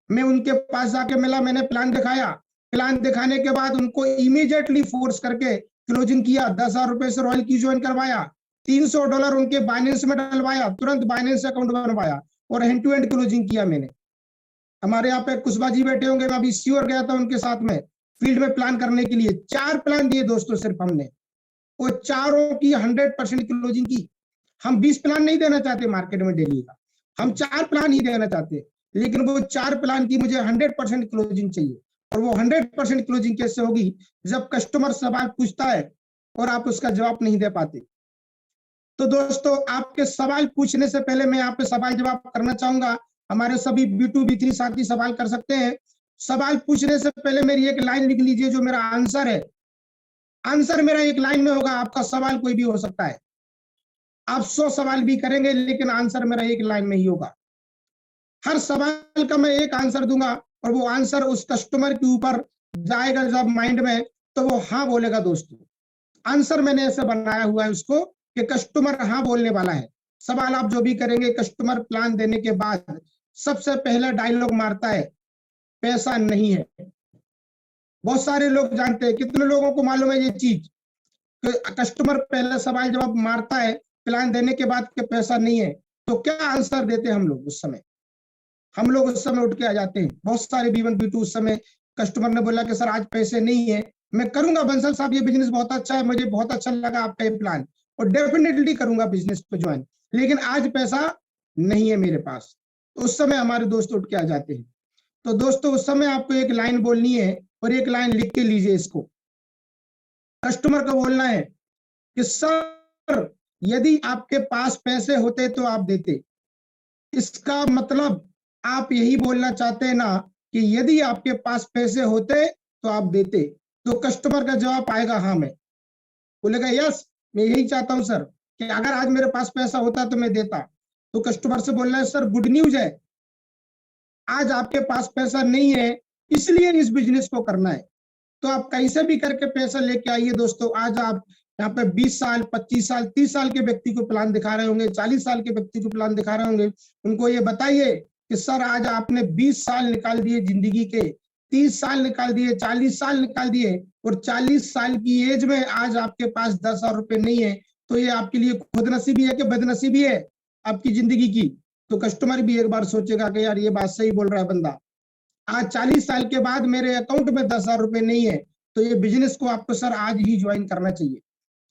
मैं उनके पास जाके मिला, मैंने प्लान दिखाया। प्लान दिखाने के बाद उनको इमीडिएटली फोर्स करके क्लोजिंग किया, 10,000 रुपए से रॉयल की ज्वाइन करवाया, $300 उनके बाइनेंस में डलवाया, तुरंत बाइनेंस अकाउंट बनवाया, और हैंड टू हैंड क्लोजिंग किया मैंने। हमारे यहाँ पे कुशबा जी बैठे होंगे, मैं अभी श्योर गया था उनके साथ में फील्ड में प्लान करने के लिए। 4 प्लान दिए दोस्तों सिर्फ हमने, वो चारों की 100% क्लोजिंग की। हम 20 प्लान नहीं देना चाहते मार्केट में डेली का, हम 4 प्लान ही देना चाहते, लेकिन वो 4 प्लान की मुझे 100% क्लोजिंग चाहिए। और वो 100% क्लोजिंग कैसे होगी, जब कस्टमर सवाल पूछता है और आप उसका जवाब नहीं दे पाते। तो दोस्तों, आपके सवाल पूछने से पहले मैं यहाँ पे सवाल जवाब करना चाहूंगा। हमारे सभी B2 B3 साथी सवाल कर सकते हैं। सवाल पूछने से पहले मेरी एक लाइन लिख लीजिए, जो मेरा आंसर है। आंसर मेरा एक लाइन में होगा, आपका सवाल कोई भी हो सकता है। आप 100 सवाल भी करेंगे, लेकिन आंसर मेरा एक लाइन में ही होगा। हर सवाल का मैं एक आंसर दूंगा, और वो आंसर उस कस्टमर के ऊपर जाएगा जब माइंड में, तो वो हाँ बोलेगा दोस्तों। आंसर मैंने ऐसे बनाया हुआ है उसको कि कस्टमर हाँ बोलने वाला है। सवाल आप जो भी करेंगे, कस्टमर प्लान देने के बाद सबसे पहला डायलॉग मारता है, पैसा नहीं है। बहुत सारे लोग जानते हैं, कितने लोगों को मालूम है ये चीज, कस्टमर पहला सवाल जवाब मारता है प्लान देने के बाद कि पैसा नहीं है, तो क्या आंसर देते हैं हम लोग उस समय? हम लोग उस समय उठ के आ जाते हैं। बहुत सारे B1 B2 उस समय कस्टमर ने बोला कि सर आज पैसे नहीं है, मैं करूंगा बंसल साहब, ये बिजनेस बहुत अच्छा है, मुझे बहुत अच्छा लगा आपका ये प्लान, और डेफिनेटली करूंगा बिजनेस को ज्वाइन, लेकिन आज पैसा नहीं है मेरे पास। तो उस समय हमारे दोस्त उठ के आ जाते हैं। तो दोस्तों, उस समय आपको एक लाइन बोलनी है, और एक लाइन लिख के लीजिए इसको। कस्टमर को बोलना है कि सर यदि आपके पास पैसे होते तो आप देते। इसका मतलब आप यही बोलना चाहते हैं ना कि यदि आपके पास पैसे होते तो आप देते। तो कस्टमर का जवाब आएगा हाँ, मैं बोलेगा यस, मैं यही चाहता हूं सर, कि अगर आज मेरे पास पैसा होता तो मैं देता। तो कस्टमर से बोलना है सर गुड न्यूज है, आज आपके पास पैसा नहीं है, इसलिए इस बिजनेस को करना है। तो आप कैसे भी करके पैसा लेके आइए दोस्तों। आज आप यहाँ पे 20 साल, 25 साल, 30 साल के व्यक्ति को प्लान दिखा रहे होंगे, 40 साल के व्यक्ति को प्लान दिखा रहे होंगे। उनको ये बताइए कि सर आज आपने 20 साल निकाल दिए जिंदगी के, 30 साल निकाल दिए, 40 साल निकाल दिए, और 40 साल की एज में आज आपके पास 10,000 रुपए नहीं है, तो ये आपके लिए खुदनसीबी है कि बदनसीबी है आपकी जिंदगी की? तो कस्टमर भी एक बार सोचेगा कि यार ये बात सही बोल रहा है बंदा। आज 40 साल के बाद मेरे अकाउंट में 10,000 रुपए नहीं है, तो ये बिजनेस को आपको सर आज ही ज्वाइन करना चाहिए,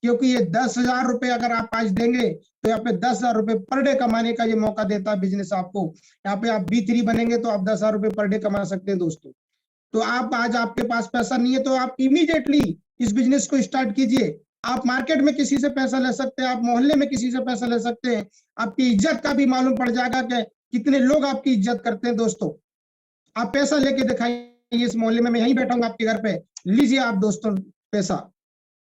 क्योंकि ये 10,000 रुपए अगर आप आज देंगे तो यहाँ पे 10,000 रुपए पर डे कमाने का ये मौका देता है बिजनेस आपको। यहाँ पे आप B3 बनेंगे तो आप 10,000 रुपए पर डे कमा सकते हैं दोस्तों। तो आप आज आपके पास पैसा नहीं है तो आप इमीडिएटली इस बिजनेस को स्टार्ट कीजिए। आप मार्केट में किसी से पैसा ले सकते हैं, आप मोहल्ले में किसी से पैसा ले सकते हैं, आपकी इज्जत का भी मालूम पड़ जाएगा कि कितने लोग आपकी इज्जत करते हैं दोस्तों। आप पैसा लेके दिखाइए, इस मोहल्ले में मैं यहीं बैठा हूँ आपके घर पे, लीजिए आप दोस्तों पैसा।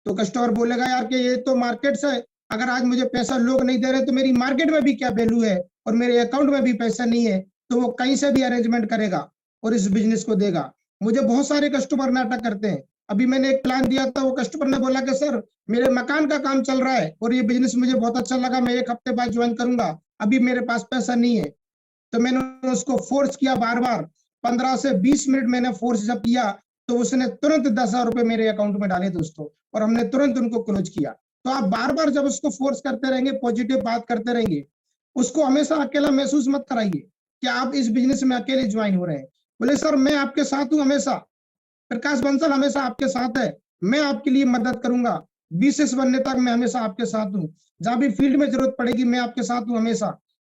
तो कस्टमर बोलेगा यार कि ये तो मार्केट से, अगर आज मुझे पैसा लोग नहीं दे रहे तो मेरी मार्केट में भी क्या वैल्यू है, और मेरे अकाउंट में भी पैसा नहीं है, तो वो कहीं से भी अरेंजमेंट करेगा और इस बिजनेस को देगा। मुझे बहुत सारे कस्टमर नाटक करते हैं। अभी मैंने एक प्लान दिया था, वो कस्टमर ने बोला कि सर मेरे मकान का काम चल रहा है और ये बिजनेस मुझे बहुत अच्छा लगा, मैं 1 हफ्ते बाद ज्वाइन करूंगा, अभी मेरे पास पैसा नहीं है। तो मैंने उसको फोर्स किया बार बार, 15 से 20 मिनट मैंने फोर्स जब किया तो उसने तुरंत 10,000 रुपए मेरे अकाउंट में डाले दोस्तों, और हमने तुरंत उनको क्लोज किया। तो आप बार बार जब उसको फोर्स करते रहेंगे, पॉजिटिव बात करते रहेंगे, उसको हमेशा अकेला महसूस मत कराइए कि आप इस बिजनेस में अकेले ज्वाइन हो रहे हैं। बोले सर मैं आपके साथ हूँ हमेशा, प्रकाश बंसल हमेशा आपके साथ है, मैं आपके लिए मदद करूंगा, B6 बनने तक मैं हमेशा आपके साथ हूँ, जहां भी फील्ड में जरूरत पड़ेगी मैं आपके साथ हूँ हमेशा,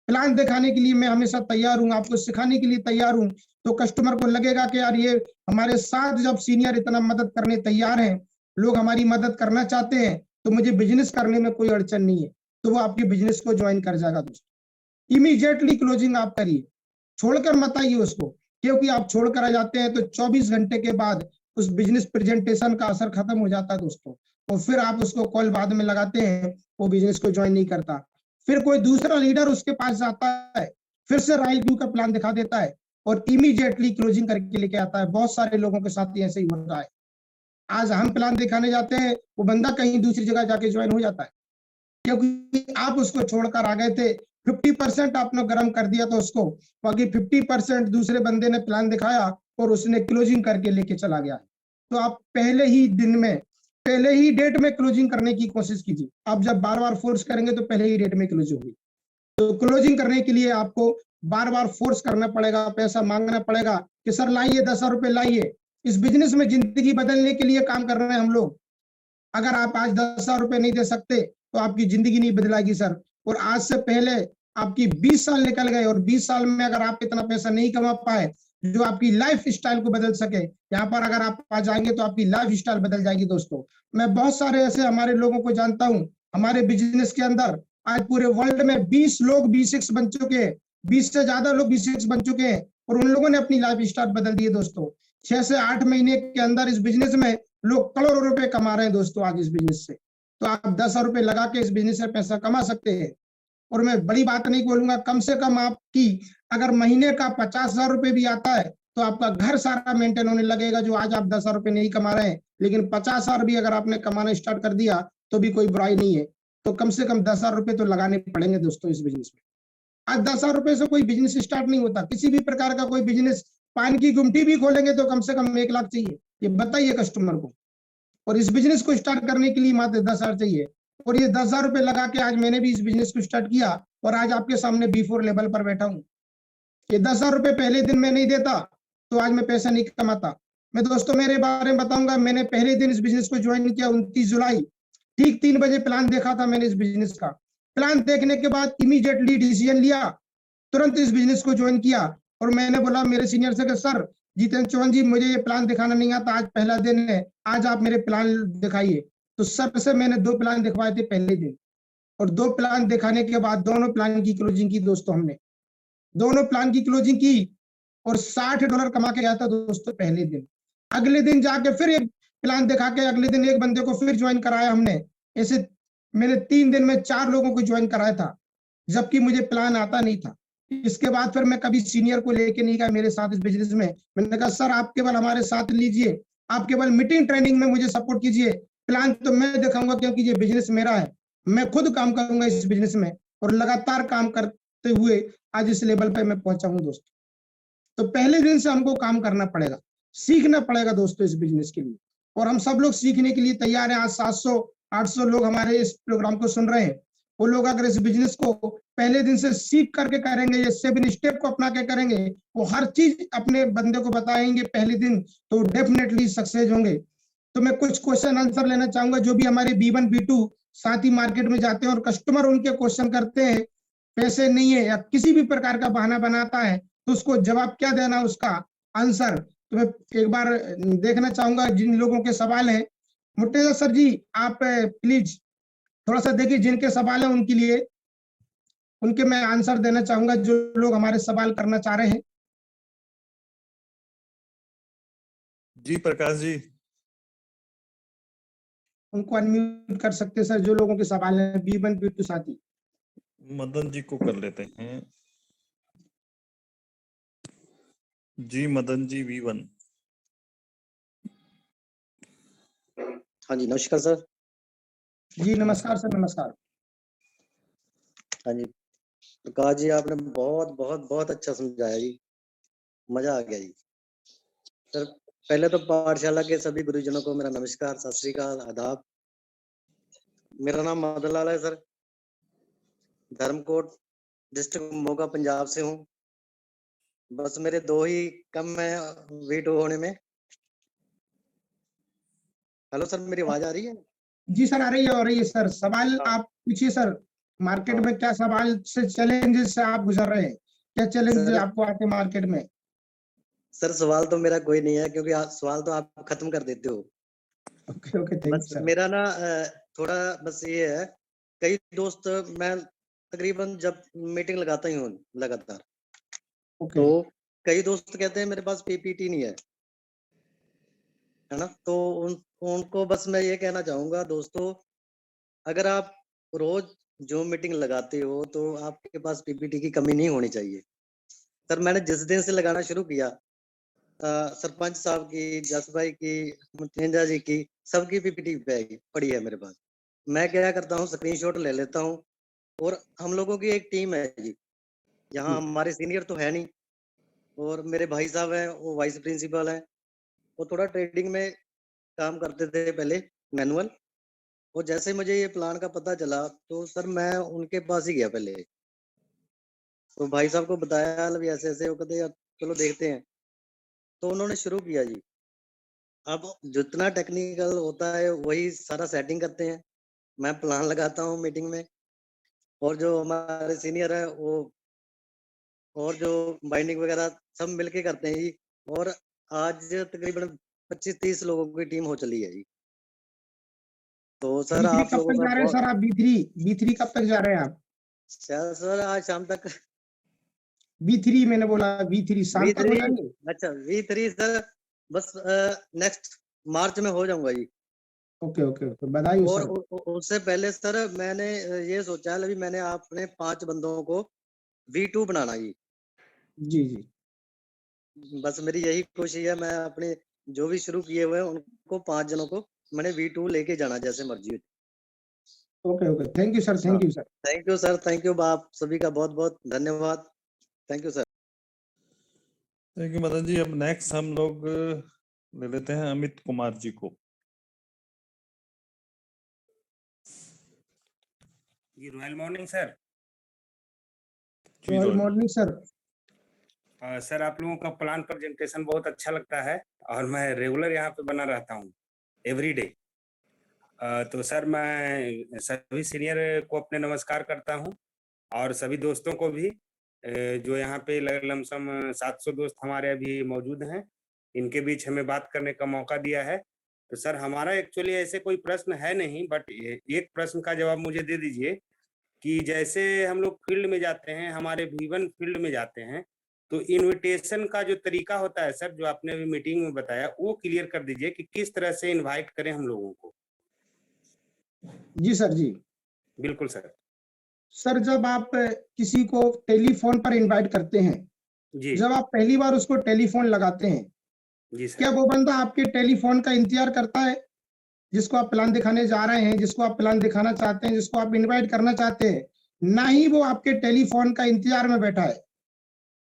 प्लान दिखाने के लिए मैं हमेशा तैयार हूँ, आपको सिखाने के लिए तैयार हूँ। तो कस्टमर को लगेगा कि यार ये हमारे साथ जब सीनियर इतना मदद करने तैयार हैं, लोग हमारी मदद करना चाहते हैं, तो मुझे बिजनेस करने में कोई अड़चन नहीं है, तो वो आपके बिजनेस को ज्वाइन कर जाएगा दोस्तों। इमीडिएटली क्लोजिंग आप करिए, छोड़कर मत आइए उसको, क्योंकि आप छोड़कर आ जाते हैं तो 24 घंटे के बाद उस बिजनेस प्रेजेंटेशन का असर खत्म हो जाता है दोस्तों, और फिर आप उसको कॉल बाद में लगाते हैं, वो बिजनेस को ज्वाइन नहीं करता। फिर कोई दूसरा लीडर उसके पास जाता है, फिर से रॉयल क्यू का प्लान दिखा देता है और इमीडिएटली क्लोजिंग करके लेके आता है। बहुत सारे लोगों के साथ ऐसे ही हो रहा है। आज हम प्लान दिखाने जाते हैं, वो बंदा कहीं दूसरी जगह जाके ज्वाइन हो जाता है, क्योंकि आप उसको छोड़कर आ गए थे। 50% आपने गर्म कर दिया था उसको, बाकी 50% दूसरे बंदे ने प्लान दिखाया और उसने क्लोजिंग करके लेके चला गया। तो आप पहले ही दिन में, पहले ही डेट में क्लोजिंग करने की कोशिश कीजिए। आप जब बार बार फोर्स करेंगे तो पहले ही डेट में क्लोज होगी। तो क्लोजिंग करने के लिए आपको बार बार फोर्स करना पड़ेगा, पैसा मांगना पड़ेगा कि सर लाइए 10,000 रुपए लाइए। इस बिजनेस में जिंदगी बदलने के लिए काम कर रहे हैं हम लोग। अगर आप आज 10,000 रुपए नहीं दे सकते तो आपकी जिंदगी नहीं बदलाएगी सर। और आज से पहले आपकी 20 साल निकल गए, और 20 साल में अगर आप इतना पैसा नहीं कमा पाए जो आपकी लाइफ स्टाइल को बदल सके, यहाँ पर अगर आप आ जाएंगे तो आपकी लाइफ स्टाइल बदल जाएगी दोस्तों। मैं बहुत सारे ऐसे हमारे लोगों को जानता हूँ, हमारे बिजनेस के अंदर आज पूरे वर्ल्ड में 20 लोग B6 बन चुके हैं, 20 से ज्यादा लोग B6 बन चुके हैं, और उन लोगों ने अपनी लाइफ स्टाइल बदल दी है दोस्तों। 6 से 8 महीने के अंदर इस बिजनेस में लोग करोड़ों रुपए कमा रहे हैं दोस्तों आज इस बिजनेस से। तो आप 10,000 रुपए लगा के इस बिजनेस से पैसा कमा सकते हैं। और मैं बड़ी बात नहीं बोलूंगा, कम से कम आपकी अगर महीने का 50,000 रुपए भी आता है तो आपका घर सारा मेंटेन होने लगेगा। जो आज आप 10,000 रुपए नहीं कमा रहे हैं, लेकिन 50,000 भी अगर आपने कमाना स्टार्ट कर दिया तो भी कोई बुराई नहीं है। तो कम से कम 10,000 रुपए तो लगाने पड़ेंगे दोस्तों इस बिजनेस में। आज 10,000 रुपए से कोई बिजनेस स्टार्ट नहीं होता, किसी भी प्रकार का कोई बिजनेस। पान की गुमटी भी खोलेंगे तो कम से कम 1 लाख चाहिए, ये बताइए कस्टमर को। और इस बिजनेस को स्टार्ट करने के लिए मात्र 10,000 चाहिए। और ये 10,000 रुपए लगा के आज मैंने भी इस बिजनेस को स्टार्ट किया और आज आपके सामने B4 लेवल पर बैठा हूँ। ये 10,000 रुपए पहले दिन में नहीं देता तो आज मैं पैसा नहीं कमाता। मैं दोस्तों मेरे बारे में बताऊंगा, मैंने पहले दिन इस बिजनेस को ज्वाइन किया 29 जुलाई, ठीक 3 बजे प्लान देखा था मैंने इस बिजनेस का। प्लान देखने के बाद इमीडिएटली डिसीजन लिया, तुरंत इस बिजनेस को ज्वाइन किया। और मैंने बोला मेरे सीनियर से कि सर जितेंद्र चौहान जी, मुझे ये प्लान दिखाना नहीं आता, आज पहला दिन है, आज आप मेरे प्लान दिखाइए। तो सर से मैंने 2 प्लान दिखवाए थे पहले दिन, और 2 प्लान दिखाने के बाद दोनों प्लान की क्लोजिंग की दोस्तों। हमने दोनों प्लान की क्लोजिंग की और $60 कमा के गया था दोस्तों पहले दिन। अगले दिन जाके फिर एक प्लान दिखा के अगले दिन एक बंदे को फिर ज्वाइन कराया हमने। ऐसे मैंने 3 दिन में 4 लोगों को ज्वाइन कराया था, जबकि मुझे प्लान आता नहीं था। इसके बाद फिर मैं कभी सीनियर को लेके नहीं गया मेरे साथ इस बिजनेस में। मैंने कहा सर आप केवल हमारे साथ लीजिए, आप केवल मीटिंग ट्रेनिंग में मुझे सपोर्ट कीजिए, प्लान तो मैं दिखाऊंगा, क्योंकि ये बिजनेस मेरा है। मैं खुद काम करूंगा इस बिजनेस में, और लगातार काम करते हुए आज इस लेवल पे मैं पहुंचा हूं दोस्तों। तो पहले दिन से हमको काम करना पड़ेगा, सीखना पड़ेगा दोस्तों इस बिजनेस के लिए, और हम सब लोग सीखने के लिए तैयार हैं। आज 700-800 लोग हमारे इस प्रोग्राम को सुन रहे हैं। वो लोग अगर इस बिजनेस को पहले दिन से सीख करके करेंगे, ये 7 स्टेप को अपना के करेंगे, वो हर चीज अपने बंदे को बताएंगे पहले दिन, तो डेफिनेटली सक्सेस होंगे। तो मैं कुछ क्वेश्चन आंसर लेना चाहूंगा। जो भी हमारे B1 B2 साथी मार्केट में जाते हैं और कस्टमर उनके क्वेश्चन करते हैं, पैसे नहीं है या किसी भी प्रकार का बहाना बनाता है, तो उसको जवाब क्या देना, उसका आंसर। तो मैं एक बार देखना चाहूंगा जिन लोगों के सवाल है। मुर्तजा सर जी, आप प्लीज थोड़ा सा देखिए, जिनके सवाल है उनके लिए, उनके मैं आंसर देना चाहूंगा, जो लोग हमारे सवाल करना चाह रहे हैं। जी प्रकाश जी, उनको अनम्यूट कर सकते हैं सर, जो लोगों के सवाल है B1 B2 साथी। मदन जी को कर लेते हैं। जी मदन जी V1। हाँ जी, नमस्कार सर। जी नमस्कार सर, नमस्कार। हाँ जी, प्रकाश जी आपने बहुत बहुत बहुत अच्छा समझाया जी, मजा आ गया जी। सर पहले तो पाठशाला के सभी गुरुजनों को मेरा नमस्कार, सत श्री अकाल, आदाब। मेरा नाम मदन लाल है सर, धर्मकोट डिस्ट्रिक्ट मोगा पंजाब से हूँ। बस मेरे 2 ही कम है V2 होने में। हेलो सर, मेरी आवाज आ रही है? जी सर, आ रही है सर। सवाल हाँ। आप पूछिए सर। मार्केट हाँ। में क्या सवाल से, चैलेंजेस से आप गुजर रहे हैं, क्या चैलेंज सर आपको आते हैं मार्केट में? सर सवाल तो मेरा कोई नहीं है, क्योंकि सवाल तो आप खत्म कर देते हो। ओके ओके, थैंक यू बस सर। मेरा ना थोड़ा बस ये है, कई दोस्त मैं तकरीबन जब मीटिंग लगाता ही हूँ लगातार, ओके तो कई दोस्त कहते हैं मेरे पास PPT नहीं है ना। तो उनको बस मैं ये कहना चाहूंगा दोस्तों, अगर आप रोज जो मीटिंग लगाते हो तो आपके पास PPT की कमी नहीं होनी चाहिए। सर मैंने जिस दिन से लगाना शुरू किया, सरपंच साहब की, जस भाई की, मुतेंजा जी की, सबकी PPT पड़ी है मेरे पास। मैं क्या करता हूँ, स्क्रीनशॉट ले लेता हूँ। और हम लोगों की एक टीम है जी, यहाँ हमारे सीनियर तो है नहीं, और मेरे भाई साहब हैं, वो वाइस प्रिंसिपल हैं। वो थोड़ा ट्रेडिंग में काम करते थे पहले, मैनुअल। और जैसे मुझे ये प्लान का पता चला, तो सर मैं उनके पास ही गया पहले। तो भाई साहब को बताया अभी ऐसे ऐसे, वो कहते यार चलो देखते हैं। तो उन्होंने शुरू किया जी। अब जितना टेक्निकल होता है वही सारा सेटिंग करते हैं, मैं प्लान लगाता हूँ मीटिंग में, और जो हमारे सीनियर है वो, और जो बाइंडिंग वगैरह सब मिलके करते हैं जी। और आज तकरीबन 25-30 लोगों की टीम हो चली है जी। तो सर B3 आप कब लोगों तक का जा रहे हैं सर आप? B3 कब तक जा रहे हैं आप? सर आज शाम तक। B3 मैंने बोला, B3 शाम तक हो V3, जाएंगे? अच्छा V3 सर बस नेक्स्ट मार्च में हो जाऊंगा जी। ओके ओके ओके, बधाई हो और सर। उससे पहले सर मैंने ये सोचा है, अभी मैंने अपने 5 बंदों को V2 बनाना जी। जी जी, बस मेरी यही कोशिश है, मैं अपने जो भी शुरू किए हुए हैं उनको 5 जनों को मैंने V2 लेके जाना, जैसे मर्जी हो। Okay okay, thank you sir, हाँ, thank you sir. Thank you sir, thank you. आप सभी का बहुत बहुत धन्यवाद। Thank you sir. Thank you Madan ji. अब नेक्स्ट हम लोग ले लेते हैं अमित कुमार जी को। जी रॉयल मॉर्निंग सर। जी गुड मॉर्निंग सर। सर आप लोगों का प्लान प्रेजेंटेशन बहुत अच्छा लगता है, और मैं रेगुलर यहाँ पे बना रहता हूँ एवरी डे। तो सर मैं सभी सीनियर को अपने नमस्कार करता हूँ, और सभी दोस्तों को भी, जो यहाँ पे लमसम 700 दोस्त हमारे अभी मौजूद हैं, इनके बीच हमें बात करने का मौका दिया है। तो सर हमारा एक्चुअली ऐसे कोई प्रश्न है नहीं, बट एक प्रश्न का जवाब मुझे दे दीजिए कि जैसे हम लोग फील्ड में जाते हैं, हमारे V1 फील्ड में जाते हैं, तो इनविटेशन का जो तरीका होता है सर, जो आपने अभी मीटिंग में बताया, वो क्लियर कर दीजिए कि किस तरह से इनवाइट करें हम लोगों को। जी सर जी। बिल्कुल सर। सर जब आप किसी को टेलीफोन पर इनवाइट करते हैं, जी जब आप पहली बार उसको टेलीफोन लगाते हैं, जी सर। क्या वो बंदा आपके टेलीफोन का इंतजार करता है? जिसको आप प्लान दिखाने जा रहे हैं, जिसको आप प्लान दिखाना चाहते हैं, जिसको आप इनवाइट करना चाहते हैं, ना ही वो आपके टेलीफोन का इंतजार में बैठा है,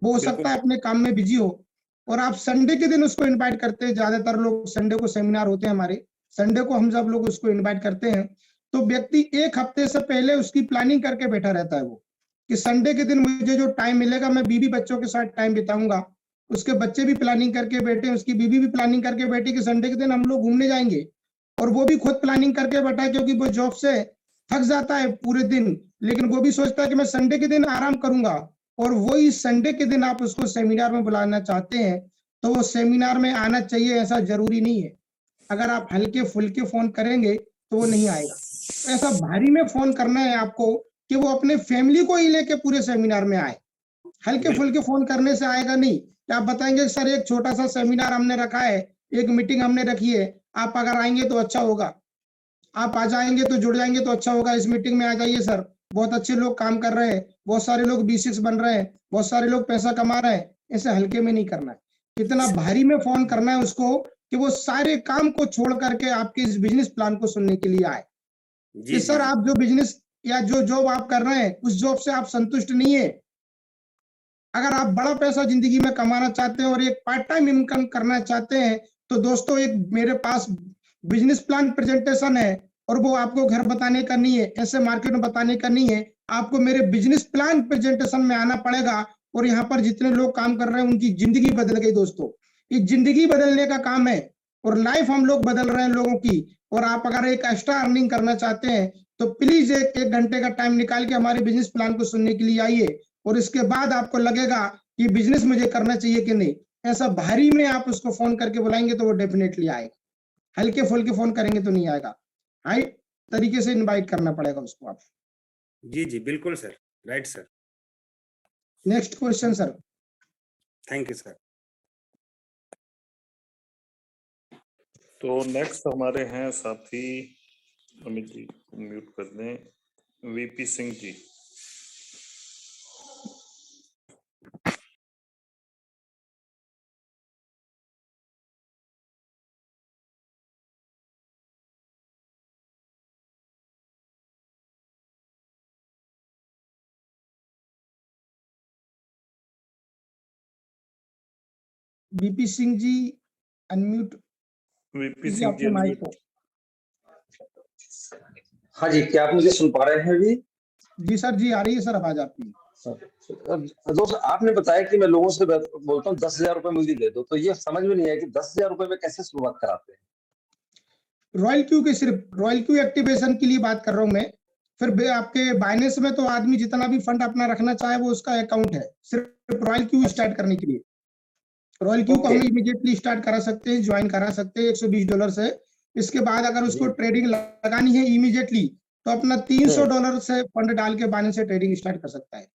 वो हो सकता है अपने काम में बिजी हो, और आप संडे के दिन उसको इनवाइट करते हैं। ज्यादातर लोग संडे को सेमिनार होते हैं हमारे, संडे को हम जब लोग उसको इनवाइट करते हैं तो व्यक्ति एक हफ्ते से पहले उसकी प्लानिंग करके बैठा रहता है, वो कि संडे के दिन मुझे जो टाइम मिलेगा मैं बीवी बच्चों के साथ टाइम बिताऊंगा। उसके बच्चे भी प्लानिंग करके बैठे, उसकी बीवी भी प्लानिंग करके बैठी कि संडे के दिन हम लोग घूमने जाएंगे, और वो भी खुद प्लानिंग करके बैठा है, क्योंकि वो जॉब से थक जाता है पूरे दिन, लेकिन वो भी सोचता है कि मैं संडे के दिन आराम करूंगा। और वही संडे के दिन आप उसको सेमिनार में बुलाना चाहते हैं तो वो सेमिनार में आना चाहिए, ऐसा जरूरी नहीं है। अगर आप हल्के फुल्के फोन करेंगे तो वो नहीं आएगा। ऐसा भारी में फोन करना है आपको कि वो अपने फैमिली को ही लेके पूरे सेमिनार में आए। हल्के फुल्के फोन करने से आएगा नहीं। कि आप बताएंगे सर एक छोटा सा सेमिनार हमने रखा है, एक मीटिंग हमने रखी है, आप अगर आएंगे तो अच्छा होगा, आप आ जाएंगे तो जुड़ जाएंगे तो अच्छा होगा, इस मीटिंग में आ जाइए सर, बहुत अच्छे लोग काम कर रहे हैं, बहुत सारे लोग B6 बन रहे हैं, बहुत सारे लोग पैसा कमा रहे हैं। ऐसे हल्के में नहीं करना है, इतना भारी में फोन करना है उसको कि वो सारे काम को छोड़ करके आपके इस बिजनेस प्लान को सुनने के लिए आए। कि सर आप जो बिजनेस या जो जॉब आप कर रहे हैं उस जॉब से आप संतुष्ट नहीं है। अगर आप बड़ा पैसा जिंदगी में कमाना चाहते हैं और एक पार्ट टाइम इनकम करना चाहते हैं तो दोस्तों एक मेरे पास बिजनेस प्लान प्रेजेंटेशन है, और वो आपको घर बताने का नहीं है, ऐसे मार्केट में बताने का नहीं है, आपको मेरे बिजनेस प्लान प्रेजेंटेशन में आना पड़ेगा। और यहाँ पर जितने लोग काम कर रहे हैं उनकी जिंदगी बदल गई दोस्तों, ये जिंदगी बदलने का काम है, और लाइफ हम लोग बदल रहे हैं लोगों की। और आप अगर एक एक्स्ट्रा अर्निंग करना चाहते हैं तो प्लीज एक घंटे का टाइम निकाल के हमारे बिजनेस प्लान को सुनने के लिए आइए, और इसके बाद आपको लगेगा कि बिजनेस मुझे करना चाहिए कि नहीं। ऐसा भारी में आप उसको फोन करके बुलाएंगे तो वो डेफिनेटली आएगा, हल्के फुल्के फोन करेंगे तो नहीं आएगा। हाई तरीके से इनवाइट करना पड़ेगा उसको आप। जी जी बिल्कुल sir, right sir. Next question sir. Thank you sir. तो नेक्स्ट हमारे हैं साथी, अमित जी को म्यूट कर दें, VP Singh ji. VP Singh ji unmute VP कीजिए सिंह जी अपने माइक अनम्यूट। को। हाँ जी, क्या आप मुझे सुन पा रहे हैं अभी? जी सर, जी आ रही है सर आवाज आपकी। दोस्त आपने बताया कि मैं लोगों से बोलता हूँ 10,000 रुपए मुझे दे दो, तो ये समझ में नहीं आया कि 10,000 रुपए में कैसे शुरुआत कराते हैं। रॉयल क्यू के सिर्फ रॉयल क्यू एक्टिवेशन के लिए बात कर रहा हूँ मैं। फिर आपके बाइनेंस में तो आदमी जितना भी फंड अपना रखना चाहे वो उसका अकाउंट है, सिर्फ रॉयल क्यू स्टार्ट करने के लिए। रॉयल क्यू को हम इमीडिएटली स्टार्ट करा सकते हैं, ज्वाइन करा सकते हैं $120 से। इसके बाद अगर उसको ट्रेडिंग लगानी है इमीडिएटली तो अपना $300 से फंड डाल के बाइनेंस से ट्रेडिंग स्टार्ट कर सकता है।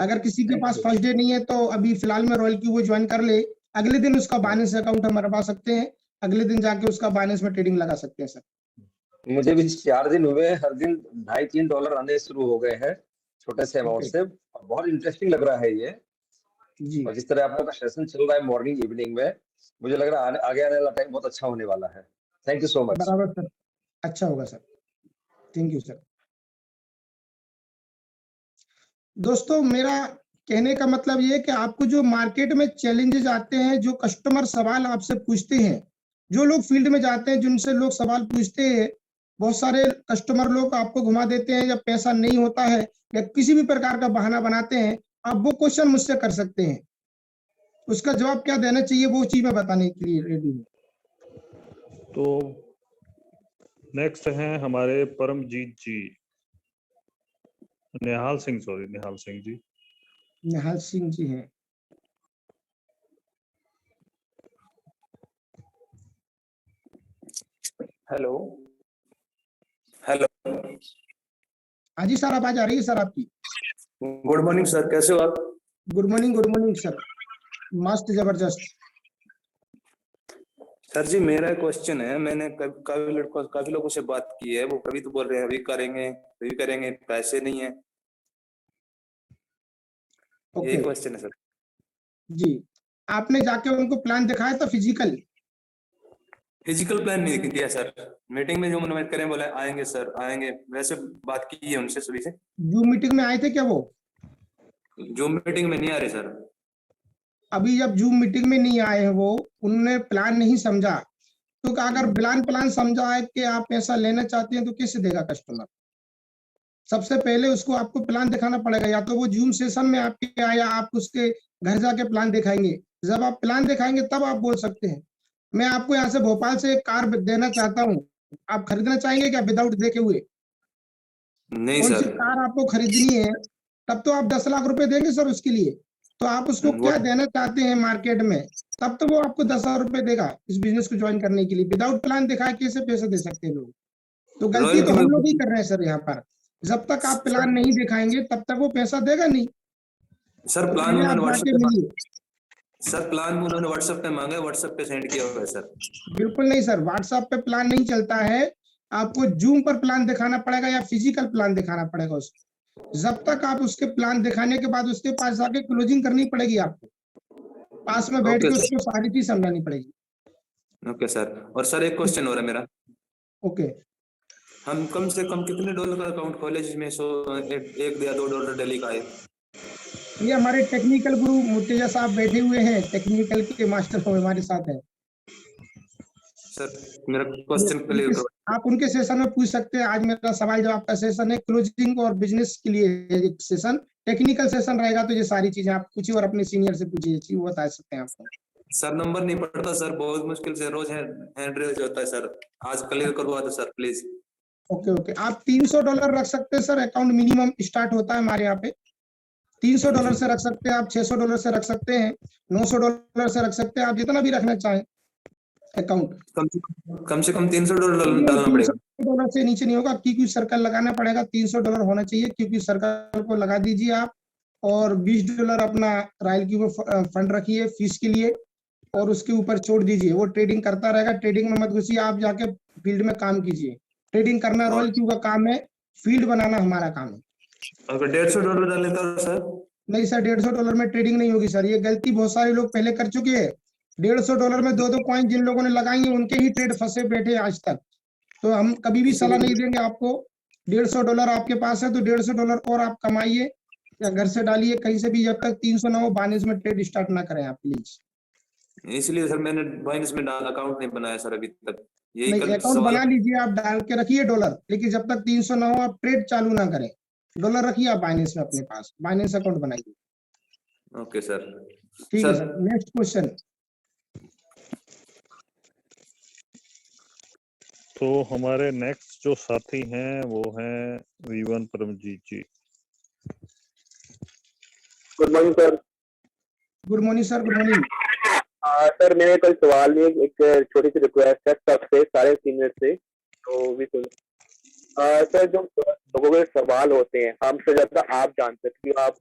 अगर किसी के पास फर्स्ट डे नहीं है तो अभी फिलहाल में रॉयल क्यू वो ज्वाइन कर ले, अगले दिन उसका बाइनेंस अकाउंट हम बनवा सकते हैं, अगले दिन जाके उसका बाइनेंस में ट्रेडिंग लगा सकते हैं सर। मुझे भी 4 दिन हुए, हर दिन $2.5-3 आने शुरू हो गए हैं छोटे से अमाउंट से। बहुत इंटरेस्टिंग लग रहा है ये जी। और जिस तरह आप लोगों का सेशन चल रहा है मॉर्निंग इवनिंग में, मुझे लग रहा है आगे आने वाला टाइम बहुत अच्छा होने वाला है। Thank you so much. बराबर सर, अच्छा होगा सर, थैंक यू सर। दोस्तों मेरा कहने का मतलब ये है कि आपको जो मार्केट में चैलेंजेस आते हैं, जो कस्टमर सवाल आपसे पूछते हैं, जो लोग फील्ड में जाते हैं जिनसे लोग सवाल पूछते हैं, बहुत सारे कस्टमर लोग आपको घुमा देते हैं, जब पैसा नहीं होता है या किसी भी प्रकार का बहाना बनाते हैं, आप वो क्वेश्चन मुझसे कर सकते हैं, उसका जवाब क्या देना चाहिए वो चीज मैं बताने के लिए रेडी हूँ। तो नेक्स्ट हैं हमारे परमजीत जी, निहाल सिंह जी। निहाल सिंह जी हैं। हेलो हेलो, हाँ जी सर, आवाज आ रही है सर आपकी। गुड मॉर्निंग सर, कैसे हो आप? गुड मॉर्निंग सर, मस्त जबरदस्त। सर जी मेरा क्वेश्चन है, मैंने काफी लोगों से बात की है, वो कभी तो बोल रहे हैं अभी करेंगे, पैसे नहीं है। ये क्वेश्चन है सर जी। आपने जाके उनको प्लान दिखाया था फिजिकल? फिजिकल प्लान नहीं किया सर। मीटिंग में जो उन्होंने करें बोले आएंगे सर आएंगे, वैसे बात की है उनसे सभी से। जूम मीटिंग में आए थे क्या वो? जो मीटिंग में नहीं आ रहे सर। अभी जब जूम मीटिंग में नहीं आए हैं वो, उन्होंने प्लान नहीं समझा, तो अगर प्लान समझा है कि आप पैसा लेना चाहते हैं तो कैसे देगा कस्टमर? सबसे पहले उसको आपको प्लान दिखाना पड़ेगा, या तो वो जूम सेशन में आपके आया, आप उसके घर जाके प्लान दिखाएंगे। जब आप प्लान दिखाएंगे तब आप बोल सकते हैं। मैं आपको यहाँ से भोपाल से एक कार देना चाहता हूँ, आप खरीदना चाहेंगे क्या विदाउट देखे हुए? नहीं कौन सी सर। कार आपको खरीदनी है, तब तो आप 10 लाख रुपए देंगे सर उसके लिए। तो आप उसको क्या देना चाहते हैं मार्केट में, तब तो वो आपको 10 लाख रुपए देगा इस बिजनेस को ज्वाइन करने के लिए। विदाउट प्लान दिखाए कैसे पैसे दे सकते हैं लोग? तो गलती तो हम लोग ही कर रहे हैं सर यहाँ पर। जब तक आप प्लान नहीं दिखाएंगे तब तक वो पैसा देगा नहीं। सर तो प्लान पहले आप उन्होंने जाके मिलिए। सर प्लान उन्होंने व्हाट्सएप पे मांगा, व्हाट्सएप पे सेंड किया हुआ है सर। बिल्कुल नहीं सर, व्हाट्सएप पे प्लान नहीं चलता है, आपको जूम पर प्लान दिखाना पड़ेगा या फिजिकल प्लान दिखाना पड़ेगा उसको। जब तक आप उसके प्लान दिखाने के बाद उसके पास जाके क्लोजिंग करनी पड़ेगी, आपको पास में बैठ के उसको सारी चीज समझानी पड़ेगी। Okay sir. और सर एक क्वेश्चन हो रहा है मेरा। ओके, हम कम से कम कितने डॉलर का अकाउंट खोले जिसमें एक या $2 डेली का है? ये हमारे टेक्निकल गुरु मुर्तजा साहब बैठे हुए हैं, टेक्निकल के मास्टर हो हमारे साथ हैं सर मेरा क्वेश्चन क्लियर करो। आप उनके सेशन में पूछ सकते हैं। आज मेरा सवाल जवाब का सेशन है, क्लोजिंग और बिजनेस के लिए एक सेशन, टेक्निकल सेशन रहेगा। तो ये सारी चीजें आप पूछिए और अपने सीनियर से पूछिए, वो बता सकते हैं आपको। सर नंबर नहीं पड़ता सर, बहुत मुश्किल से रोज हैंड रेज होता है सर, आज क्लियर करवा दो सर प्लीज। ओके, आप $300 रख सकते हैं सर, अकाउंट मिनिमम स्टार्ट होता है हमारे यहाँ पे। $300 से रख सकते हैं आप, $600 से रख सकते हैं, $900 से रख सकते हैं, आप जितना भी रखना चाहें अकाउंट। कम से कम $300 डालना पड़ेगा। $300 से नीचे नहीं होगा, क्योंकि सर्कल लगाना पड़ेगा। $300 होना चाहिए, क्योंकि सर्कल को लगा दीजिए आप। और $20 अपना रॉयल क्यू में फंड रखिए फीस के लिए, और उसके ऊपर छोड़ दीजिए, वो ट्रेडिंग करता रहेगा। ट्रेडिंग में मत घुसिए, आप जाके फील्ड में काम कीजिए। ट्रेडिंग करना रॉयल क्यू का काम है, फील्ड बनाना हमारा काम है। अगर $150 डाल लेता सर? नहीं सर, $150 में ट्रेडिंग नहीं होगी सर, ये गलती बहुत सारे लोग पहले कर चुके हैं। $150 में 2-2 कॉइन जिन लोगों ने लगाई है उनके ही ट्रेड फंसे बैठे आज तक। तो हम कभी भी सलाह नहीं देंगे आपको। $150 आपके पास है तो $150 और आप कमाइए या घर से डालिए कहीं से भी, जब तक 300 ना हो बाइनेंस में ट्रेड स्टार्ट ना करें आप प्लीज। इसलिए सर मैंने बाइनेंस में अकाउंट नहीं बनाया सर अभी तक। यही नहीं, अकाउंट बना लीजिए, आप डाल के रखिए डॉलर, लेकिन जब तक 300 ना हो आप ट्रेड चालू ना करें। डॉलर रखिए आप बाइनेंस में अपने पास, बाइनेंस अकाउंट बनाइए। Okay sir. ठीक है सर, नेक्स्ट क्वेश्चन। तो हमारे नेक्स्ट जो साथी हैं वो हैं वीवन Paramjit ji. Good morning sir. Good morning sir, good morning. Sir मेरे कोई सवाल नहीं, एक छोटी सी रिक्वेस्ट है सबसे, सारे सीनियर से। तो भी तो सर जो लोगों के सवाल होते हैं हमसे ज्यादा आप जानते हैं, क्योंकि आप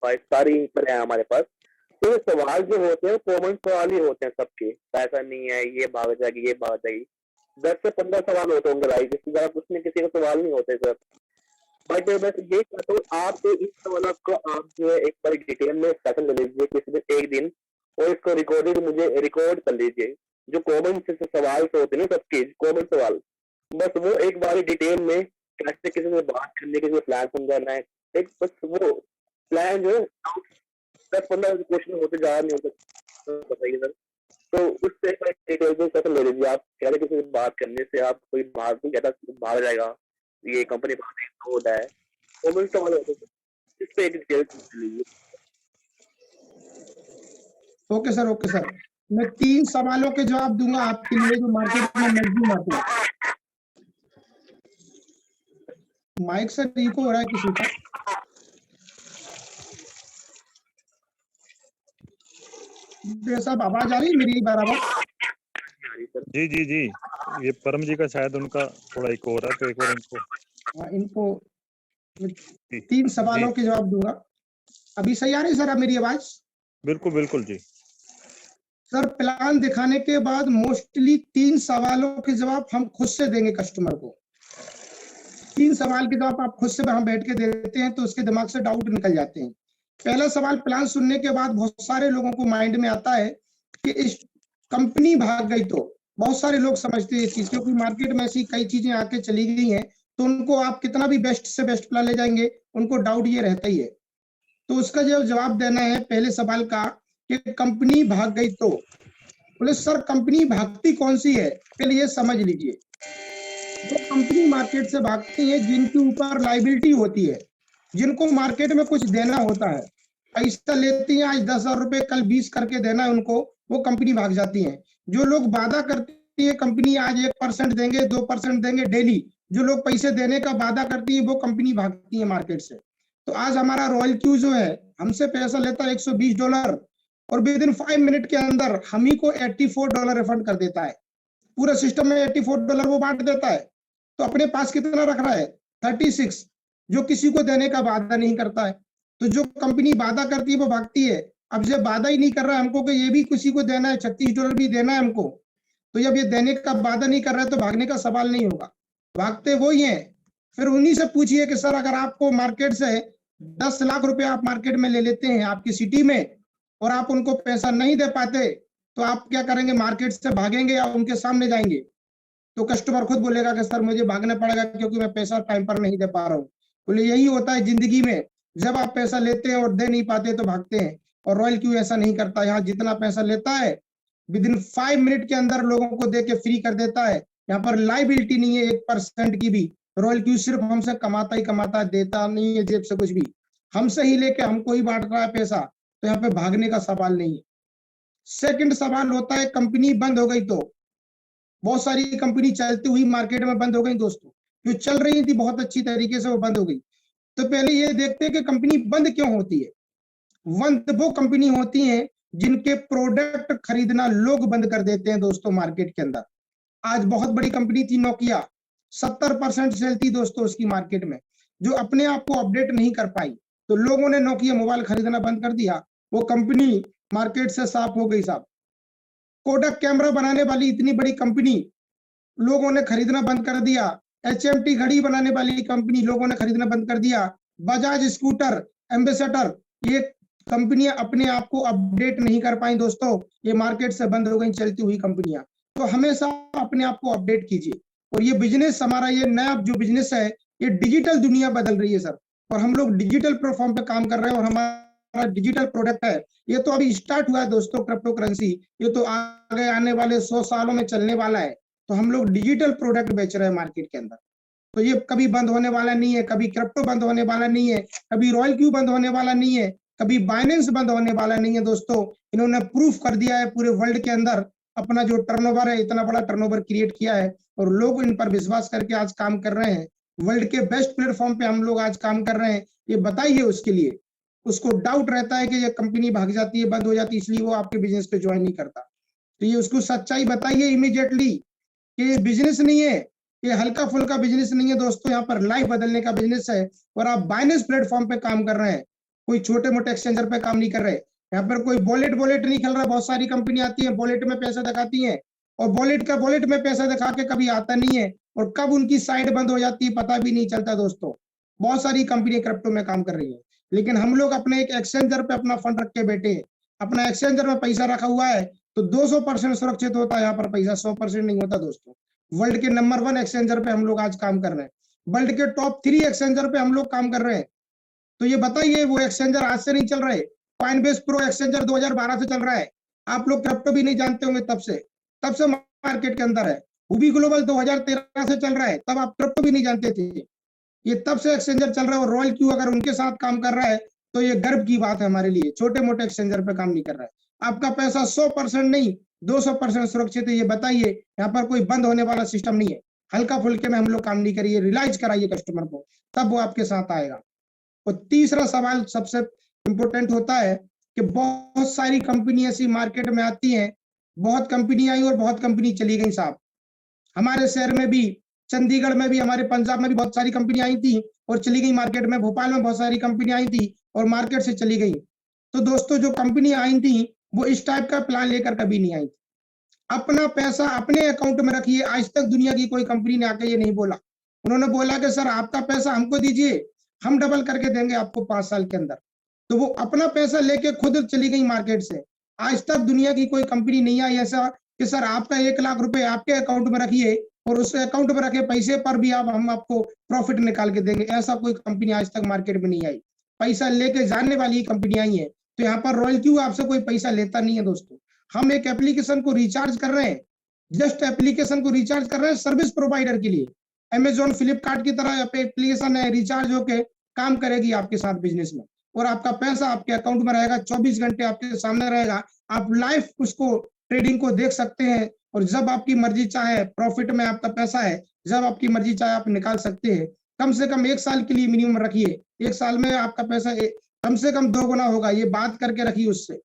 B6 सारी पर है हमारे पास। तो सवाल जो होते हैं कॉमन सवाल ही होते हैं सबके, पैसा नहीं है, ये भाग जाएगी, ये भाग जाएगी। 10 से 15 सवाल होते होंगे भाई, जिससे ज्यादा कुछ नहीं, किसी का सवाल नहीं होते सर। बट मैं ये कहता हूँ आप इस सवाल को आप जो है एक बार डिटेल में सेशन ले लीजिए किसी दिन एक दिन, और इसको रिकॉर्डेड मुझे रिकॉर्ड कर लीजिए। जो कॉमन से सवाल होते हैं ना सबके कॉमन सवाल, बस वो एक बार डिटेल में कैसे किसी से बात करने के लिए प्लान समझाना है, एक बस वो प्लान जो है 10-15 क्वेश्चन होते जा रहे होते, बताइए सर। तो उससे डिटेल में सेशन ले लीजिए आप। कह रहे किसी से बात करने से आप कोई भाग नहीं कहता भाग जाएगा, ये कंपनी होता है, कॉमन सवाल होते हैं, इस पे एक डिटेल लीजिए। ओके सर, ओके सर, मैं 3 सवालों के जवाब दूंगा आपके लिए जो मार्केट में मैक्सिमम आते हैं। माइक सर इको हो रहा है किसी का? साहब आवाज आ रही है मेरी बराबर? जी जी जी, ये परम जी का शायद उनका थोड़ा इको हो रहा है, तो एक बार इनको 3 सवालों के जवाब दूंगा। अभी सही आ रही है सर अब मेरी आवाज? बिल्कुल बिल्कुल जी सर, प्लान दिखाने के बाद मोस्टली 3 सवालों के जवाब हम खुद से देंगे कस्टमर को। 3 सवाल के जवाब आप खुद से हम बैठ के देते हैं तो उसके दिमाग से डाउट निकल जाते हैं। पहला सवाल, प्लान सुनने के बाद बहुत सारे लोगों को माइंड में आता है कि इस कंपनी भाग गई तो बहुत सारे लोग समझते हैं इस चीज, क्योंकि मार्केट में ऐसी कई चीजें आके चली गई हैं, तो उनको आप कितना भी बेस्ट से बेस्ट प्लान ले जाएंगे, उनको डाउट ये रहता ही है। तो उसका जो जवाब देना है पहले सवाल का कि कंपनी भाग गई तो, बोले सर कंपनी भागती कौन सी है, पहले ये समझ लीजिए। जो कंपनी मार्केट से भागती है जिनके ऊपर लाइबिलिटी होती है, जिनको मार्केट में कुछ देना होता है, पैसा लेती है आज 10,000 रुपए कल 20 करके देना है उनको, वो कंपनी भाग जाती है। जो लोग वादा करती है कंपनी आज 1% देंगे 2% देंगे डेली, जो लोग पैसे देने का वादा करती है वो कंपनी भागती है मार्केट से। तो आज हमारा रॉयल क्यू जो है हमसे पैसा लेता है $120 और विद इन 5 मिनट के अंदर हम ही को $84 रिफंड कर देता है। पूरे सिस्टम में $84 वो बांट देता है। तो अपने पास कितना रख रहा है 36, जो किसी को देने का वादा नहीं करता है। तो जो कंपनी वादा करती है वो भागती है। अब जब वादा ही नहीं कर रहा है हमको कि ये भी किसी को देना है, $36 भी देना है हमको, तो जब ये देने का वादा नहीं कर रहा है तो भागने का सवाल नहीं होगा, भागते वो ही हैं। फिर उन्हीं से पूछिए कि सर अगर आपको मार्केट से 10 लाख रुपए आप मार्केट में ले लेते हैं आपकी सिटी में और आप उनको पैसा नहीं दे पाते, तो आप क्या करेंगे, मार्केट से भागेंगे या उनके सामने जाएंगे? तो कस्टमर खुद बोलेगा कि सर मुझे भागना पड़ेगा क्योंकि मैं पैसा टाइम पर नहीं दे पा रहा हूँ। बोले यही होता है जिंदगी में, जब आप पैसा लेते हैं और दे नहीं पाते तो भागते हैं। और रॉयल क्यू ऐसा नहीं करता, यहाँ जितना पैसा लेता है विद इन 5 मिनट के अंदर लोगों को दे के फ्री कर देता है। यहाँ पर लाइबिलिटी नहीं है 1% की भी। रॉयल क्यू सिर्फ हमसे कमाता ही कमाता है, देता नहीं है जेब से कुछ भी, हमसे ही लेके हमको ही बांट रहा है पैसा। तो यहाँ पे भागने का सवाल नहीं है। सेकंड सवाल होता है कंपनी बंद हो गई तो। बहुत सारी कंपनी चलती हुई मार्केट में बंद हो गई दोस्तों, जो चल रही थी बहुत अच्छी तरीके से वो बंद हो गई। तो पहले ये देखते हैं कि कंपनी बंद क्यों होती है। बंद वो कंपनी होती है जिनके प्रोडक्ट खरीदना लोग बंद कर देते हैं दोस्तों मार्केट के अंदर। आज बहुत बड़ी कंपनी थी नोकिया, 70% सेल थी दोस्तों उसकी मार्केट में, जो अपने आप को अपडेट नहीं कर पाई, तो लोगों ने नोकिया मोबाइल खरीदना बंद कर दिया, वो कंपनी मार्केट से साफ हो गई साहब। कोडक कैमरा बनाने वाली इतनी बड़ी कंपनी लोगों ने खरीदना बंद कर दिया। HMT घड़ी बनाने वाली कंपनी लोगों ने खरीदना बंद कर दिया। बजाज स्कूटर, एम्बेसडर, ये कंपनियां अपने आप को अपडेट नहीं कर पाई दोस्तों, ये मार्केट से बंद हो गई चलती हुई कंपनियां। तो हमेशा अपने आप को अपडेट कीजिए। और ये बिजनेस हमारा, ये नया जो बिजनेस है, ये डिजिटल दुनिया बदल रही है सर, और हम लोग डिजिटल प्लेटफॉर्म पे काम कर रहे हैं और हमारा डिजिटल प्रोडक्ट है। ये तो अभी स्टार्ट हुआ है दोस्तों क्रिप्टो करेंसी, ये तो आगे आने वाले 100 सालों में चलने वाला है। तो हम लोग डिजिटल प्रोडक्ट बेच रहे हैं मार्केट के अंदर, तो ये कभी बंद होने वाला नहीं है, कभी क्रिप्टो बंद होने वाला नहीं है, कभी रॉयल क्यू बंद होने वाला नहीं है, कभी बाइनेंस बंद होने वाला नहीं है दोस्तों। इन्होंने प्रूफ कर दिया है पूरे वर्ल्ड के अंदर, अपना जो टर्नओवर है, इतना बड़ा टर्नओवर क्रिएट किया है और लोग इन पर विश्वास करके आज काम कर रहे हैं। वर्ल्ड के बेस्ट प्लेटफॉर्म पे हम लोग आज काम कर रहे हैं। ये बताइए उसके लिए, उसको डाउट रहता है कि ये कंपनी भाग जाती है, बंद हो जाती है, इसलिए वो आपके बिजनेस पे ज्वाइन नहीं करता। तो ये उसको सच्चाई बताइए इमीडिएटली कि ये बिजनेस नहीं है, ये हल्का फुल्का बिजनेस नहीं है दोस्तों, यहाँ पर लाइफ बदलने का बिजनेस है। और आप बाइनेंस प्लेटफॉर्म पे काम कर रहे हैं, कोई छोटे मोटे एक्सचेंजर पे काम नहीं कर रहे। यहाँ पर कोई वॉलेट नहीं खेल रहा। बहुत सारी कंपनी आती है वॉलेट में पैसा दिखाती है और वॉलेट में पैसा दिखा के कभी आता नहीं है, और कब उनकी साइट बंद हो जाती है पता भी नहीं चलता दोस्तों। बहुत सारी कंपनी क्रिप्टो में काम कर रही है, लेकिन हम लोग अपने एक एक्सचेंजर पे अपना फंड रख के बैठे हैं। अपना एक्सचेंजर में पैसा रखा हुआ है तो 200% सुरक्षित होता है, यहाँ पर पैसा 100% नहीं होता दोस्तों। वर्ल्ड के नंबर 1 एक्सचेंजर पे हम लोग आज काम कर रहे हैं, वर्ल्ड के टॉप 3 एक्सचेंजर पे हम लोग काम कर रहे हैं। तो ये बताइए, वो एक्सचेंजर आज से नहीं चल रहे। कॉइनबेस प्रो एक्सचेंजर 2012 से चल रहा है, आप लोग क्रिप्टो भी नहीं जानते होंगे तब से मार्केट के अंदर है। हुबी ग्लोबल 2013 से चल रहा है, तब आप क्रिप्टो भी नहीं जानते थे। ये तब से एक्सचेंजर चल रहा है और रॉयल क्यू अगर उनके साथ काम कर रहा है तो ये गर्व की बात है हमारे लिए। छोटे मोटे एक्सचेंजर पे काम नहीं कर रहा है। आपका पैसा 100% नहीं 200% सुरक्षित है। ये बताइए, यहाँ पर कोई बंद होने वाला सिस्टम नहीं है। हल्का फुल्के में हम लोग काम नहीं करिए, रियलाइज कराइए कस्टमर को, तब वो आपके साथ आएगा। और तीसरा सवाल सबसे इंपॉर्टेंट होता है कि बहुत सारी कंपनी ऐसी मार्केट में आती हैं, बहुत कंपनी आई और बहुत कंपनी चली गई साहब। हमारे शहर में भी, चंडीगढ़ में भी, हमारे पंजाब में भी बहुत सारी कंपनी आई थी और चली गई मार्केट में। भोपाल में बहुत सारी कंपनी आई थी और मार्केट से चली गई। तो दोस्तों, जो कंपनी आई थी वो इस टाइप का प्लान लेकर कभी नहीं आई थी। अपना पैसा अपने अकाउंट में रखिए। आज तक दुनिया की कोई कंपनी ने आके ये नहीं बोला। उन्होंने बोला कि सर आपका पैसा हमको दीजिए, हम डबल करके देंगे आपको 5 साल के अंदर। तो वो अपना पैसा लेके खुद चली गई मार्केट से। आज तक दुनिया की कोई कंपनी नहीं आई ऐसा कि सर आपका 1 लाख रुपए आपके अकाउंट में रखिए और उस अकाउंट में रखे पैसे पर भी हम आपको प्रॉफिट निकाल के देंगे। ऐसा कोई कंपनी आज तक मार्केट में नहीं आई। पैसा लेके जाने वाली कंपनी आई है। तो यहाँ पर रॉयल क्यू आपसे कोई पैसा लेता नहीं है दोस्तों। हम एक एप्लीकेशन को रिचार्ज कर रहे हैं, जस्ट एप्लीकेशन को रिचार्ज कर रहे हैं सर्विस प्रोवाइडर के लिए। अमेजोन फ्लिपकार्ट की तरह एप्लीकेशन है, रिचार्ज होके काम करेगी आपके साथ बिजनेस में, और आपका पैसा आपके अकाउंट में रहेगा, 24 घंटे आपके सामने रहेगा। आप लाइव उसको ट्रेडिंग को देख सकते हैं, और जब आपकी मर्जी चाहे प्रॉफिट में आपका पैसा है, जब आपकी मर्जी चाहे आप निकाल सकते हैं। कम से कम 1 साल के लिए मिनिमम रखिए। 1 साल में आपका पैसा कम से कम 2 गुना होगा। ये बात करके रखिए उससे।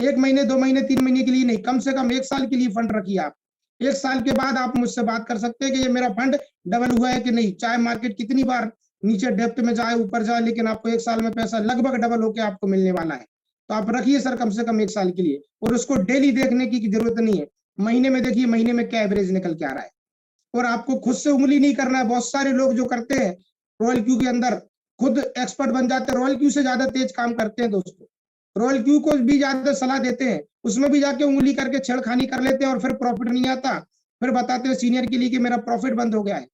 1 महीने 2 महीने 3 महीने के लिए नहीं, कम से कम 1 साल के लिए फंड रखिए आप। 1 साल के बाद आप मुझसे बात कर सकते हैं कि ये मेरा फंड डबल हुआ है कि नहीं। चाहे मार्केट कितनी बार नीचे डेप्थ में जाए, ऊपर जाए, लेकिन आपको 1 साल में पैसा लगभग डबल होके आपको मिलने वाला है। तो आप रखिए सर कम से कम 1 साल के लिए, और उसको डेली देखने की जरूरत नहीं है। महीने में देखिए महीने में क्या एवरेज निकल के आ रहा है, और आपको खुद से उंगली नहीं करना है। बहुत सारे लोग जो करते हैं रॉयल क्यू के अंदर खुद एक्सपर्ट बन जाते हैं, रॉयल क्यू से ज्यादा तेज काम करते हैं दोस्तों। रॉयल क्यू को भी ज्यादा सलाह देते हैं, उसमें भी जाके उंगली करके छेड़खानी कर लेते हैं, और फिर प्रॉफिट नहीं आता। फिर बताते हैं सीनियर के लिए कि मेरा प्रॉफिट बंद हो गया है।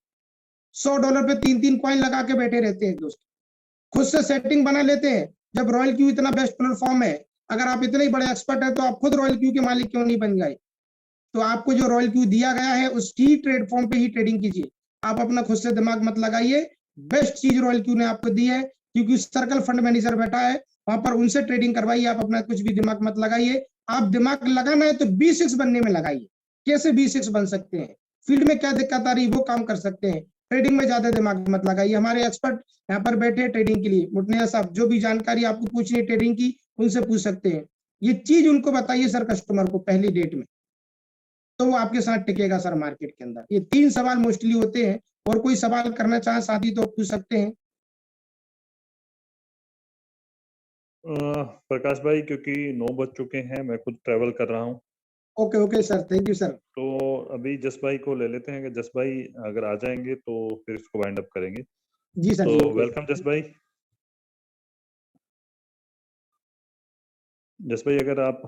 $100 पे 3-3 कॉइन लगा के बैठे रहते हैं दोस्त। खुद से सेटिंग बना लेते हैं। जब रॉयल क्यू इतना बेस्ट प्लेटफॉर्म है, अगर आप इतने ही बड़े एक्सपर्ट हैं, तो आप खुद रॉयल क्यू के मालिक क्यों नहीं बन गए। तो आपको जो रॉयल क्यू दिया गया है उसकी प्लेटफॉर्म पे ही ट्रेडिंग कीजिए। आप अपना खुद से दिमाग मत लगाइए। बेस्ट चीज रॉयल क्यू ने आपको दी है, क्योंकि सर्कल फंड मैनेजर बैठा है वहां पर, उनसे ट्रेडिंग करवाइए। आप अपना कुछ भी दिमाग मत लगाइए। आप दिमाग लगाना है तो B6 बनने में लगाइए। कैसे B6 बन सकते हैं, फील्ड में क्या दिक्कत आ रही है वो काम कर सकते हैं। ट्रेडिंग में ज्यादा दिमाग मत लगाइए। हमारे एक्सपर्ट यहाँ पर बैठे हैं ट्रेडिंग के लिए। मुटनिया साहब, जो भी जानकारी आपको पूछनी है ट्रेडिंग की, उनसे पूछ सकते हैं। ये चीज उनको बताइए सर कस्टमर को पहली डेट में, तो वो आपके साथ टिकेगा सर मार्केट के अंदर। ये 3 सवाल मोस्टली होते हैं, और कोई सवाल करना चाहे साथी तो पूछ सकते हैं। प्रकाश भाई, क्योंकि 9 बज चुके हैं, मैं खुद ट्रेवल कर रहा हूँ। Okay okay sir, thank you sir. तो अभी जस भाई को ले लेते हैं कि जस भाई अगर आ जाएंगे तो फिर इसको वाइंड अप करेंगे। जी सर। तो जी वेलकम जस भाई। जस भाई अगर आप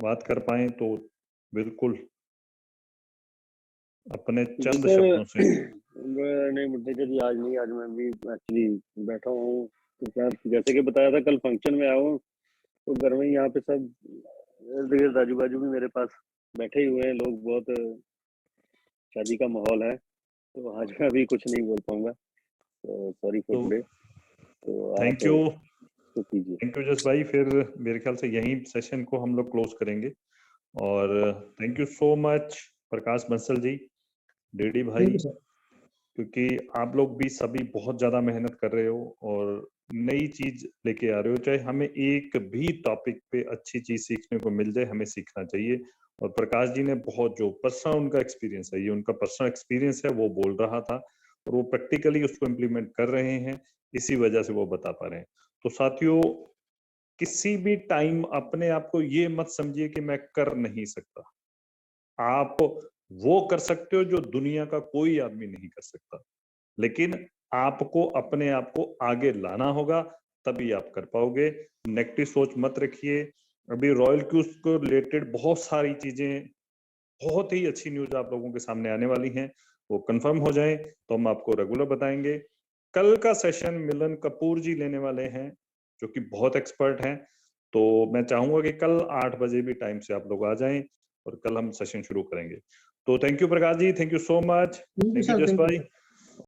बात कर पाए तो बिल्कुल अपने चंद शब्दों से। नहीं मुद्दे जी, आज नहीं, आज मैं भी एक्चुअली बैठा हूँ। तो सर जैसे कि बताया था, कल फंक्शन में आया हूँ, तो घर में यहाँ पे सब इर्द-गिर्द आजू-बाजू भी मेरे पास बैठे ही हुए हैं लोग। बहुत शादी का माहौल है, तो आज मैं अभी कुछ नहीं बोल पाऊंगा, तो सॉरी फॉर टुडे। तो थैंक यू, तो कीजिए। थैंक यू जस भाई। फिर मेरे ख्याल से यही सेशन को हम लोग क्लोज करेंगे। और thank you so much Prakash Bansal ji, DD भाई, क्योंकि आप लोग भी सभी बहुत ज्यादा मेहनत कर रहे हो और नई चीज लेके आ रहे हो। चाहे हमें एक भी टॉपिक पे अच्छी चीज सीखने को मिल जाए, हमें सीखना चाहिए। और प्रकाश जी ने बहुत, जो पर्सनल उनका एक्सपीरियंस है, ये उनका पर्सनल एक्सपीरियंस है, वो बोल रहा था और वो प्रैक्टिकली उसको इम्प्लीमेंट कर रहे हैं, इसी वजह से वो बता पा रहे हैं। तो साथियों, किसी भी टाइम अपने आप को ये मत समझिए कि मैं कर नहीं सकता। आप वो कर सकते हो जो दुनिया का कोई आदमी नहीं कर सकता, लेकिन आपको अपने आप को आगे लाना होगा, तभी आप कर पाओगे। नेगेटिव सोच मत रखिए। अभी रॉयल क्यूज को रिलेटेड बहुत सारी चीजें, बहुत ही अच्छी न्यूज आप लोगों के सामने आने वाली हैं। वो कंफर्म हो जाए तो हम आपको रेगुलर बताएंगे। कल का सेशन मिलन कपूर जी लेने वाले हैं, जो कि बहुत एक्सपर्ट हैं। तो मैं चाहूंगा कि कल 8 बजे भी टाइम से आप लोग आ जाएं और कल हम सेशन शुरू करेंगे। तो thank you Prakash ji, thank you so much, thank you Jas भाई।